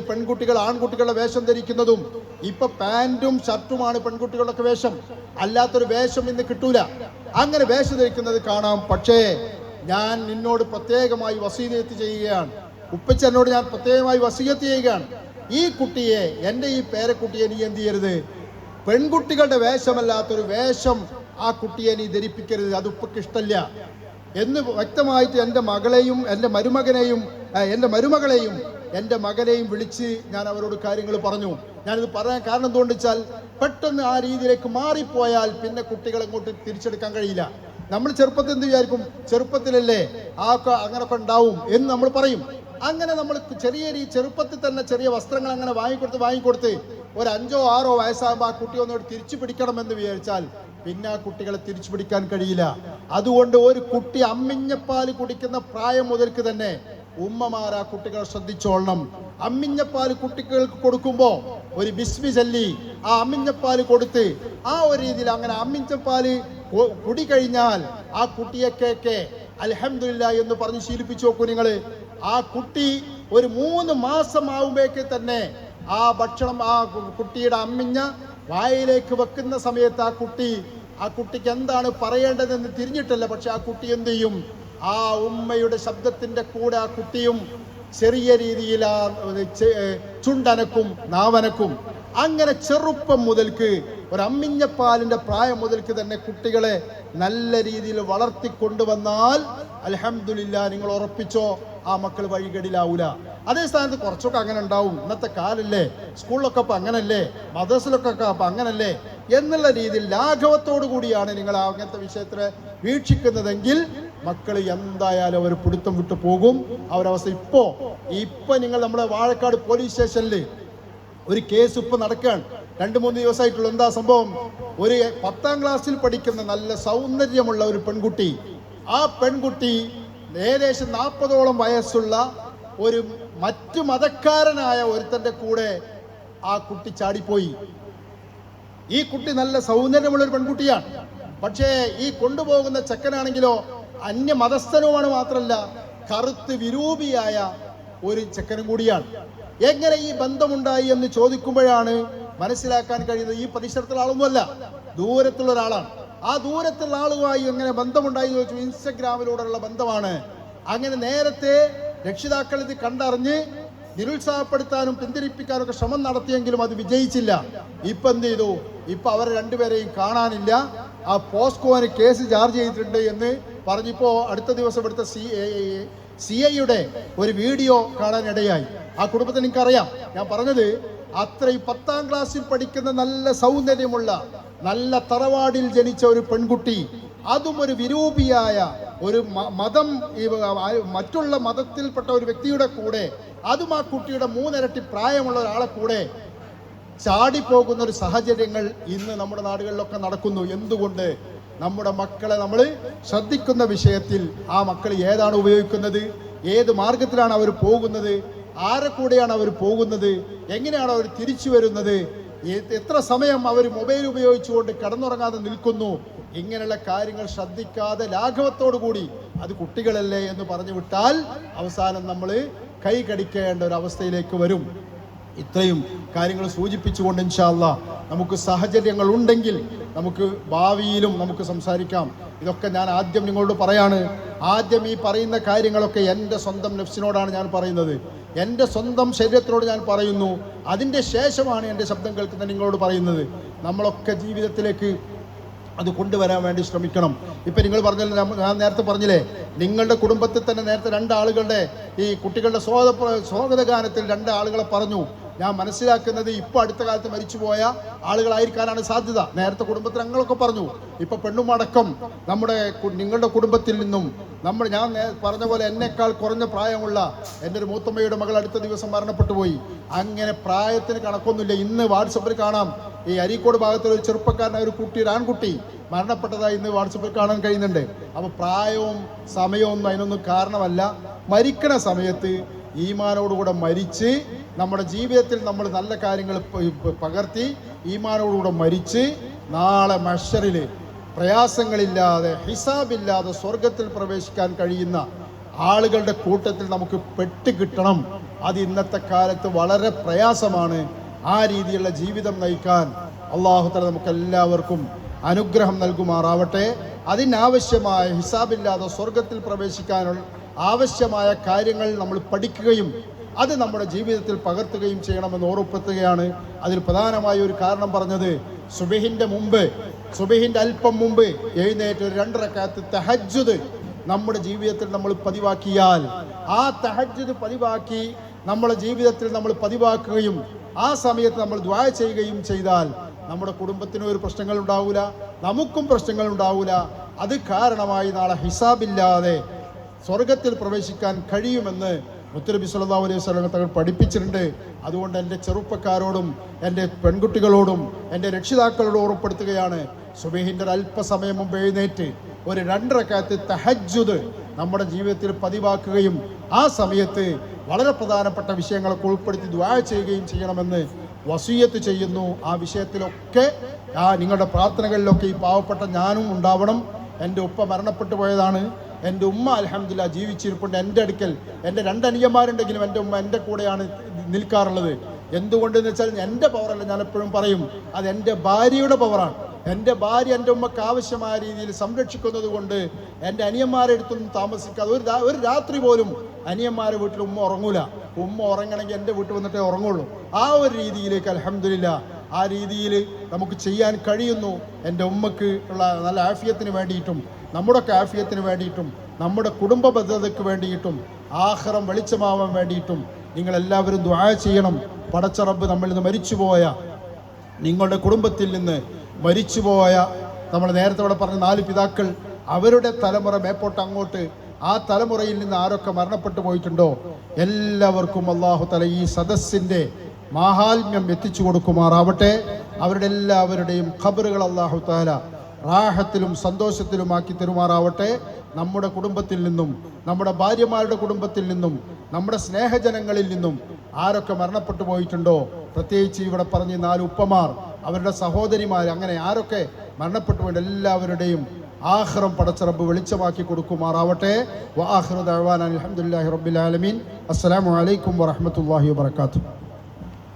പെൺകുട്ടികൾ ആൺകുട്ടികളുടെ വേഷം ധരിക്കുന്നതും ഇപ്പൊ പാൻറ്റും ഷർട്ടുമാണ് പെൺകുട്ടികളുടെ വേഷം. അല്ലാത്തൊരു വേഷം ഇന്ന് കിട്ടൂല. അങ്ങനെ വേഷം ധരിക്കുന്നത് കാണാം. പക്ഷേ ഞാൻ നിന്നോട് പ്രത്യേകമായി വസീയത്ത് ചെയ്യുകയാണ്, ഉപ്പച്ചനോട് ഞാൻ പ്രത്യേകമായി വസീയത്ത് ചെയ്യുകയാണ്, ഈ കുട്ടിയെ, എൻ്റെ ഈ പേരക്കുട്ടിയെ നീ എന്ത് ചെയ്യരുത്, പെൺകുട്ടികളുടെ വേഷമല്ലാത്തൊരു വേഷം ആ കുട്ടിയെ നീ ധരിപ്പിക്കരുത്, അത് ഉപ്പക്ക് ഇഷ്ടമല്ല എന്ന് വ്യക്തമായിട്ട് എൻ്റെ മകളെയും എൻ്റെ മരുമകളെയും എൻ്റെ മകനെയും വിളിച്ച് ഞാൻ അവരോട് കാര്യങ്ങൾ പറഞ്ഞു. ഞാനിത് പറയാൻ കാരണം എന്തുകൊണ്ട് വെച്ചാൽ പെട്ടെന്ന് ആ രീതിയിലേക്ക് മാറിപ്പോയാൽ പിന്നെ കുട്ടികളെ ഇങ്ങോട്ട് തിരിച്ചെടുക്കാൻ കഴിയില്ല. നമ്മൾ ചെറുപ്പത്തിൽ എന്ത് വിചാരിക്കും, ചെറുപ്പത്തിലല്ലേ അങ്ങനൊക്കെ ഉണ്ടാവും എന്ന് നമ്മൾ പറയും. അങ്ങനെ നമ്മൾ ചെറുപ്പത്തിൽ തന്നെ ചെറിയ വസ്ത്രങ്ങൾ അങ്ങനെ വാങ്ങിക്കൊടുത്ത് ഒരു 5ഓ 6ഓ വയസ്സാകുമ്പോൾ ആ കുട്ടി ഒന്നോട് തിരിച്ചു പിടിക്കണമെന്ന് വിചാരിച്ചാൽ പിന്നെ ആ കുട്ടികളെ തിരിച്ചു പിടിക്കാൻ കഴിയില്ല. അതുകൊണ്ട് ഒരു കുട്ടി അമ്മിഞ്ഞപ്പാൽ കുടിക്കുന്ന പ്രായം മുതൽക്ക് തന്നെ ഉമ്മമാർ ആ കുട്ടികളെ ശ്രദ്ധിച്ചോളണം. അമ്മിഞ്ഞപ്പാൽ കുട്ടികൾക്ക് കൊടുക്കുമ്പോൾ ഒരു ബിസ്മി ചൊല്ലി ആ അമ്മിഞ്ഞപ്പാൽ കൊടുത്ത് ആ ഒരു രീതിയിൽ അങ്ങനെ അമ്മിഞ്ഞപ്പാൽ കുടി കഴിഞ്ഞാൽ ആ കുട്ടിയൊക്കെ അൽഹംദുലില്ലാഹ് എന്ന് പറഞ്ഞ് ശീലിപ്പിച്ചു നോക്കൂ നിങ്ങൾ. ആ കുട്ടി ഒരു 3 മാസം ആവുമ്പോഴേക്ക് തന്നെ ആ ഭക്ഷണം ആ കുട്ടിയുടെ അമ്മിഞ്ഞ വായിലേക്ക് വെക്കുന്ന സമയത്ത് ആ കുട്ടിക്ക് എന്താണ് പറയേണ്ടതെന്ന് തിരിഞ്ഞിട്ടല്ല. പക്ഷെ ആ കുട്ടി എന്ത് ചെയ്യും, ആ ഉമ്മയുടെ ശബ്ദത്തിൻ്റെ കൂടെ ആ കുട്ടിയും ചെറിയ രീതിയിൽ ആ ചുണ്ടനക്കും നാവനക്കും. അങ്ങനെ ചെറുപ്പം മുതൽക്ക് ഒരു അമ്മിഞ്ഞപ്പാലിൻ്റെ പ്രായം മുതൽക്ക് തന്നെ കുട്ടികളെ നല്ല രീതിയിൽ വളർത്തിക്കൊണ്ടുവന്നാൽ അൽഹംദുലില്ലാഹ് നിങ്ങൾ ഉറപ്പിച്ചോ ആ മക്കൾ വഴികേടിലാവൂല. അതേ സ്ഥാനത്ത് കുറച്ചൊക്കെ അങ്ങനെ ഉണ്ടാവും. ഇന്നത്തെ കാലല്ലേ, സ്കൂളിലൊക്കെ അപ്പം അങ്ങനല്ലേ, മദ്രസിലൊക്കെ അപ്പം അങ്ങനല്ലേ എന്നുള്ള രീതിയിൽ ലാഘവത്തോടു കൂടിയാണ് നിങ്ങൾ അങ്ങനത്തെ വിഷയത്തിനെ വീക്ഷിക്കുന്നതെങ്കിൽ മക്കൾ എന്തായാലും അവർ പിടുത്തം വിട്ടു പോകും. അവരവസ്ഥ ഇപ്പൊ നിങ്ങൾ നമ്മുടെ വാഴക്കാട് പോലീസ് സ്റ്റേഷനിൽ ഒരു കേസ് ഇപ്പം നടക്കുകയാണ്, 2-3 ദിവസമായിട്ടുള്ള. എന്താ സംഭവം, ഒരു 10ാം ക്ലാസ്സിൽ പഠിക്കുന്ന നല്ല സൗന്ദര്യമുള്ള ഒരു പെൺകുട്ടി, ആ പെൺകുട്ടി ഏകദേശം 40ഓളം വയസ്സുള്ള ഒരു മറ്റു മതക്കാരനായ ഒരുത്തൻ്റെ കൂടെ ആ കുട്ടി ചാടിപ്പോയി. ഈ കുട്ടി നല്ല സൗന്ദര്യമുള്ളൊരു പെൺകുട്ടിയാണ്. പക്ഷേ ഈ കൊണ്ടുപോകുന്ന ചെക്കനാണെങ്കിലോ അന്യ മതസ്ഥനുമാണ്, മാത്രമല്ല കറുത്ത് വിരൂപിയായ ഒരു ചെക്കനും കൂടിയാണ്. എങ്ങനെ ഈ ബന്ധമുണ്ടായി എന്ന് ചോദിക്കുമ്പോഴാണ് മനസ്സിലാക്കാൻ കഴിയുന്നത് ഈ പരിസരത്തുള്ള ആളൊന്നുമല്ല, ദൂരത്തുള്ള ഒരാളാണ്. ആ ദൂരത്തുള്ള ആളുമായി എങ്ങനെ ബന്ധമുണ്ടായി എന്ന് ചോദിച്ചു. ഇൻസ്റ്റഗ്രാമിലൂടെയുള്ള ബന്ധമാണ്. അങ്ങനെ നേരത്തെ രക്ഷിതാക്കൾ ഇത് കണ്ടറിഞ്ഞ് നിരുത്സാഹപ്പെടുത്താനും പിന്തിരിപ്പിക്കാനും ഒക്കെ ശ്രമം നടത്തിയെങ്കിലും അത് വിജയിച്ചില്ല. ഇപ്പം എന്ത് ചെയ്തു, ഇപ്പം അവരെ രണ്ടുപേരെയും കാണാനില്ല. ആ പോസ്കോന് കേസ് ചാർജ് ചെയ്തിട്ടുണ്ട് എന്ന് പറഞ്ഞിപ്പോൾ അടുത്ത ദിവസം ഇവിടുത്തെ CIയുടെ ഒരു വീഡിയോ കാണാനിടയായി. ആ കുടുംബത്തെ നിങ്ങൾക്കറിയാം. ഞാൻ പറഞ്ഞത് അത്രയും 10ാം ക്ലാസ്സിൽ പഠിക്കുന്ന നല്ല സൗന്ദര്യമുള്ള നല്ല തറവാടിൽ ജനിച്ച ഒരു പെൺകുട്ടി, അതും ഒരു വിരൂപിയായ ഒരു മറ്റുള്ള മതത്തിൽപ്പെട്ട ഒരു വ്യക്തിയുടെ കൂടെ, അതും ആ കുട്ടിയുടെ 3 ഇരട്ടി പ്രായമുള്ള ഒരാളെ കൂടെ ചാടിപ്പോകുന്ന ഒരു സാഹചര്യങ്ങൾ ഇന്ന് നമ്മുടെ നാടുകളിലൊക്കെ നടക്കുന്നു. എന്തുകൊണ്ട്? നമ്മുടെ മക്കളെ നമ്മൾ ശ്രദ്ധിക്കുന്ന വിഷയത്തിൽ ആ മക്കൾ ഏതാണ് ഉപയോഗിക്കുന്നത്, ഏത് മാർഗത്തിലാണ് അവർ പോകുന്നത്, ആരെ കൂടെയാണ് അവർ പോകുന്നത്, എങ്ങനെയാണ് അവർ തിരിച്ചു വരുന്നത്, എത്ര സമയം അവർ മൊബൈൽ ഉപയോഗിച്ചുകൊണ്ട് കിടന്നുറങ്ങാതെ നിൽക്കുന്നു, ഇങ്ങനെയുള്ള കാര്യങ്ങൾ ശ്രദ്ധിക്കാതെ ലാഘവത്തോടു കൂടി അത് കുട്ടികളല്ലേ എന്ന് പറഞ്ഞു വിട്ടാൽ അവസാനം നമ്മൾ കൈ കടിക്കേണ്ട ഒരു അവസ്ഥയിലേക്ക് വരും. ഇത്രയും കാര്യങ്ങൾ സൂചിപ്പിച്ചുകൊണ്ട് ഇൻഷാ അല്ലാഹ് നമുക്ക് സാഹചര്യങ്ങൾ ഉണ്ടെങ്കിൽ നമുക്ക് ഭാവിയിലും നമുക്ക് സംസാരിക്കാം. ഇതൊക്കെ ഞാൻ ആദ്യം നിങ്ങളോട് പറയാണ്. ആദ്യം ഈ പറയുന്ന കാര്യങ്ങളൊക്കെ എൻ്റെ സ്വന്തം നഫ്സിനോടാണ് ഞാൻ പറയുന്നത്, എൻ്റെ സ്വന്തം ശരീരത്തിനോട് ഞാൻ പറയുന്നു. അതിൻ്റെ ശേഷമാണ് എൻ്റെ ശബ്ദം കേൾക്കുന്ന നിങ്ങളോട് പറയുന്നത്. നമ്മളൊക്കെ ജീവിതത്തിലേക്ക് അത് കൊണ്ടുവരാൻ വേണ്ടി ശ്രമിക്കണം. ഇപ്പം നിങ്ങൾ പറഞ്ഞല്ലോ, ഞാൻ നേരത്തെ പറഞ്ഞില്ലേ, നിങ്ങളുടെ കുടുംബത്തിൽ തന്നെ നേരത്തെ രണ്ടാളുകളുടെ ഈ കുട്ടികളുടെ സ്വാഗതഗാനത്തിൽ രണ്ടാളുകളെ പറഞ്ഞു. ഞാൻ മനസ്സിലാക്കുന്നത് ഇപ്പോൾ അടുത്ത കാലത്ത് മരിച്ചുപോയ ആളുകളായിരിക്കാനാണ് സാധ്യത. നേരത്തെ കുടുംബത്തിൽ ഞങ്ങളൊക്കെ പറഞ്ഞു. ഇപ്പം പെണ്ണുമടക്കം നിങ്ങളുടെ കുടുംബത്തിൽ നിന്നും ഞാൻ പറഞ്ഞ പോലെ എന്നെക്കാൾ കുറഞ്ഞ പ്രായമുള്ള എൻ്റെ ഒരു മൂത്തമ്മയുടെ മകൾ അടുത്ത ദിവസം മരണപ്പെട്ടു പോയി. അങ്ങനെ പ്രായത്തിന് കണക്കൊന്നുമില്ല. ഇന്ന് വാട്സപ്പിൽ കാണാം, ഈ അരീക്കോട് ഭാഗത്തൊരു ചെറുപ്പക്കാരനായ ഒരു ആൺകുട്ടി മരണപ്പെട്ടതായി ഇന്ന് വാട്സപ്പിൽ കാണാൻ കഴിയുന്നുണ്ട്. അപ്പോൾ പ്രായവും സമയവും ഒന്നും അതിനൊന്നും കാരണമല്ല. മരിക്കണ സമയത്ത് ഈമാനോടുകൂടെ മരിച്ച് നമ്മുടെ ജീവിതത്തിൽ നമ്മൾ നല്ല കാര്യങ്ങൾ പകർത്തി ഈമാനോടുകൂടെ മരിച്ച് നാളെ മഹ്ശറിൽ പ്രയാസങ്ങളില്ലാതെ ഹിസാബില്ലാതെ സ്വർഗത്തിൽ പ്രവേശിക്കാൻ കഴിയുന്ന ആളുകളുടെ കൂട്ടത്തിൽ നമുക്ക് പെട്ടുകിട്ടണം. അത് ഇന്നത്തെ കാലത്ത് വളരെ പ്രയാസമാണ്. ആ രീതിയിലുള്ള ജീവിതം നയിക്കാൻ അല്ലാഹു തആല നമുക്ക് എല്ലാവർക്കും അനുഗ്രഹം നൽകുമാറാവട്ടെ. അതിനാവശ്യമായ ഹിസാബില്ലാതെ സ്വർഗത്തിൽ പ്രവേശിക്കാനുള്ള ആവശ്യമായ കാര്യങ്ങൾ നമ്മൾ പഠിക്കുകയും അത് നമ്മുടെ ജീവിതത്തിൽ പകർത്തുകയും ചെയ്യണമെന്ന് ഓർമ്മപ്പെടുത്തുകയാണ്. അതിൽ പ്രധാനമായ ഒരു കാരണം പറഞ്ഞത്, സുബഹിന്റെ അല്പം മുമ്പ് എഴുന്നേറ്റ് ഒരു 2 റക്അത്ത് തഹജ്ജുദ് നമ്മുടെ ജീവിതത്തിൽ നമ്മൾ പതിവാക്കിയാൽ, ആ തഹജ്ജുദ് പതിവാക്കി നമ്മുടെ ജീവിതത്തിൽ നമ്മൾ പതിവാക്കുകയും ആ സമയത്ത് നമ്മൾ ദുആ ചെയ്യുകയും ചെയ്താൽ നമ്മുടെ കുടുംബത്തിനും ഒരു പ്രശ്നങ്ങൾ ഉണ്ടാവില്ല, നമുക്കും പ്രശ്നങ്ങൾ ഉണ്ടാവില്ല. അത് കാരണമായി നാളെ ഹിസാബില്ലാതെ സ്വർഗത്തിൽ പ്രവേശിക്കാൻ കഴിയുമെന്ന് മുത്തുനബി സല്ലല്ലാഹു അലൈഹി വസല്ലം തങ്ങൾ പഠിപ്പിച്ചിട്ടുണ്ട്. അതുകൊണ്ട് എൻ്റെ ചെറുപ്പക്കാരോടും എൻ്റെ പെൺകുട്ടികളോടും എൻ്റെ രക്ഷിതാക്കളോടും ഓർമ്മപ്പെടുത്തുകയാണ്, സുബഹിൻ്റെ ഒരു അല്പസമയം മുമ്പ് എഴുന്നേറ്റ് ഒരു 2 റക്അത്ത് തഹജ്ജുദ് നമ്മുടെ ജീവിതത്തിൽ പതിവാക്കുകയും ആ സമയത്ത് വളരെ പ്രധാനപ്പെട്ട വിഷയങ്ങളൊക്കെ ഉൾപ്പെടുത്തി ദുആ ചെയ്യുകയും ചെയ്യണമെന്ന് വസിയത്ത് ചെയ്യുന്നു. ആ വിഷയത്തിലൊക്കെ നിങ്ങളുടെ പ്രാർത്ഥനകളിലൊക്കെ ഈ പാവപ്പെട്ട ഞാനും ഉണ്ടാവണം. എൻ്റെ ഉപ്പ മരണപ്പെട്ടു പോയതാണ്. എൻ്റെ ഉമ്മ അൽഹംദുലില്ലാഹ് ജീവിച്ചിരിപ്പുണ്ട്. എൻ്റെ അടുക്കൽ എൻ്റെ 2 അനിയന്മാരുണ്ടെങ്കിലും എൻ്റെ ഉമ്മ എൻ്റെ കൂടെയാണ് നിൽക്കാറുള്ളത്. എന്തുകൊണ്ടെന്ന് വെച്ചാൽ എൻ്റെ പവറല്ല, ഞാൻ എപ്പോഴും പറയും, അത് എൻ്റെ ഭാര്യയുടെ പവറാണ്. എൻ്റെ ഭാര്യ എൻ്റെ ഉമ്മക്ക് ആവശ്യമായ രീതിയിൽ സംരക്ഷിക്കുന്നത് കൊണ്ട് എൻ്റെ അനിയന്മാരെ അടുത്തൊന്നും താമസിക്കാതെ ഒരു രാത്രി പോലും അനിയന്മാരെ വീട്ടിൽ ഉമ്മ ഉറങ്ങൂല. ഉമ്മ ഉറങ്ങണമെങ്കിൽ എൻ്റെ വീട്ടിൽ വന്നിട്ടേ ഉറങ്ങുള്ളൂ. ആ ഒരു രീതിയിലേക്ക് അൽഹംദുലില്ലാഹ് ആ രീതിയിൽ നമുക്ക് ചെയ്യാൻ കഴിയുന്നു. എൻ്റെ ഉമ്മക്ക് ഉള്ള നല്ല ആഫിയത്തിന് വേണ്ടിയിട്ടും നമ്മുടെ ആഫിയത്തിന് വേണ്ടിയിട്ടും നമ്മുടെ കുടുംബ ഭദ്രതയ്ക്ക് വേണ്ടിയിട്ടും ആഖിറം വെളിച്ചമാവാൻ വേണ്ടിയിട്ടും നിങ്ങളെല്ലാവരും ദുആ ചെയ്യണം. പടച്ച റബ്ബ് നമ്മളിൽ നിന്ന് മരിച്ചുപോയ, നിങ്ങളുടെ കുടുംബത്തിൽ നിന്ന് മരിച്ചുപോയ, നമ്മൾ നേരത്തെ ഇവിടെ പറഞ്ഞ 4 പിതാക്കൾ, അവരുടെ തലമുറ മേപ്പോട്ട് അങ്ങോട്ട് ആ തലമുറയിൽ നിന്ന് ആരൊക്കെ മരണപ്പെട്ടു പോയിട്ടുണ്ടോ എല്ലാവർക്കും അല്ലാഹു തആല ഈ സദസ്സിൻ്റെ മാഹാത്മ്യം എത്തിച്ചു കൊടുക്കുമാറാവട്ടെ. അവരുടെ എല്ലാവരുടെയും ഖബറുകൾ അല്ലാഹു തആല റാഹത്തിലും സന്തോഷത്തിലുമാക്കി തരുമാറാവട്ടെ. നമ്മുടെ കുടുംബത്തിൽ നിന്നും, നമ്മുടെ ഭാര്യമാരുടെ കുടുംബത്തിൽ നിന്നും, നമ്മുടെ സ്നേഹജനങ്ങളിൽ നിന്നും ആരൊക്കെ മരണപ്പെട്ടു പോയിട്ടുണ്ടോ, പ്രത്യേകിച്ച് ഇവിടെ പറഞ്ഞ 4 ഉപ്പമാർ, അവരുടെ സഹോദരിമാർ, അങ്ങനെ ആരൊക്കെ മരണപ്പെട്ടു പോയിട്ട് എല്ലാവരുടെയും ആഖിറം പടച്ച റബ്ബ് വെളിച്ചമാക്കി കൊടുക്കുമാറാവട്ടെ. വആഖിറു ദഅവാനാ അൽഹംദുലില്ലാഹി റബ്ബിൽ ആലമീൻ. അസ്സലാമു അലൈക്കും വറഹ്മത്തുള്ളാഹി വബറകാതുഹു.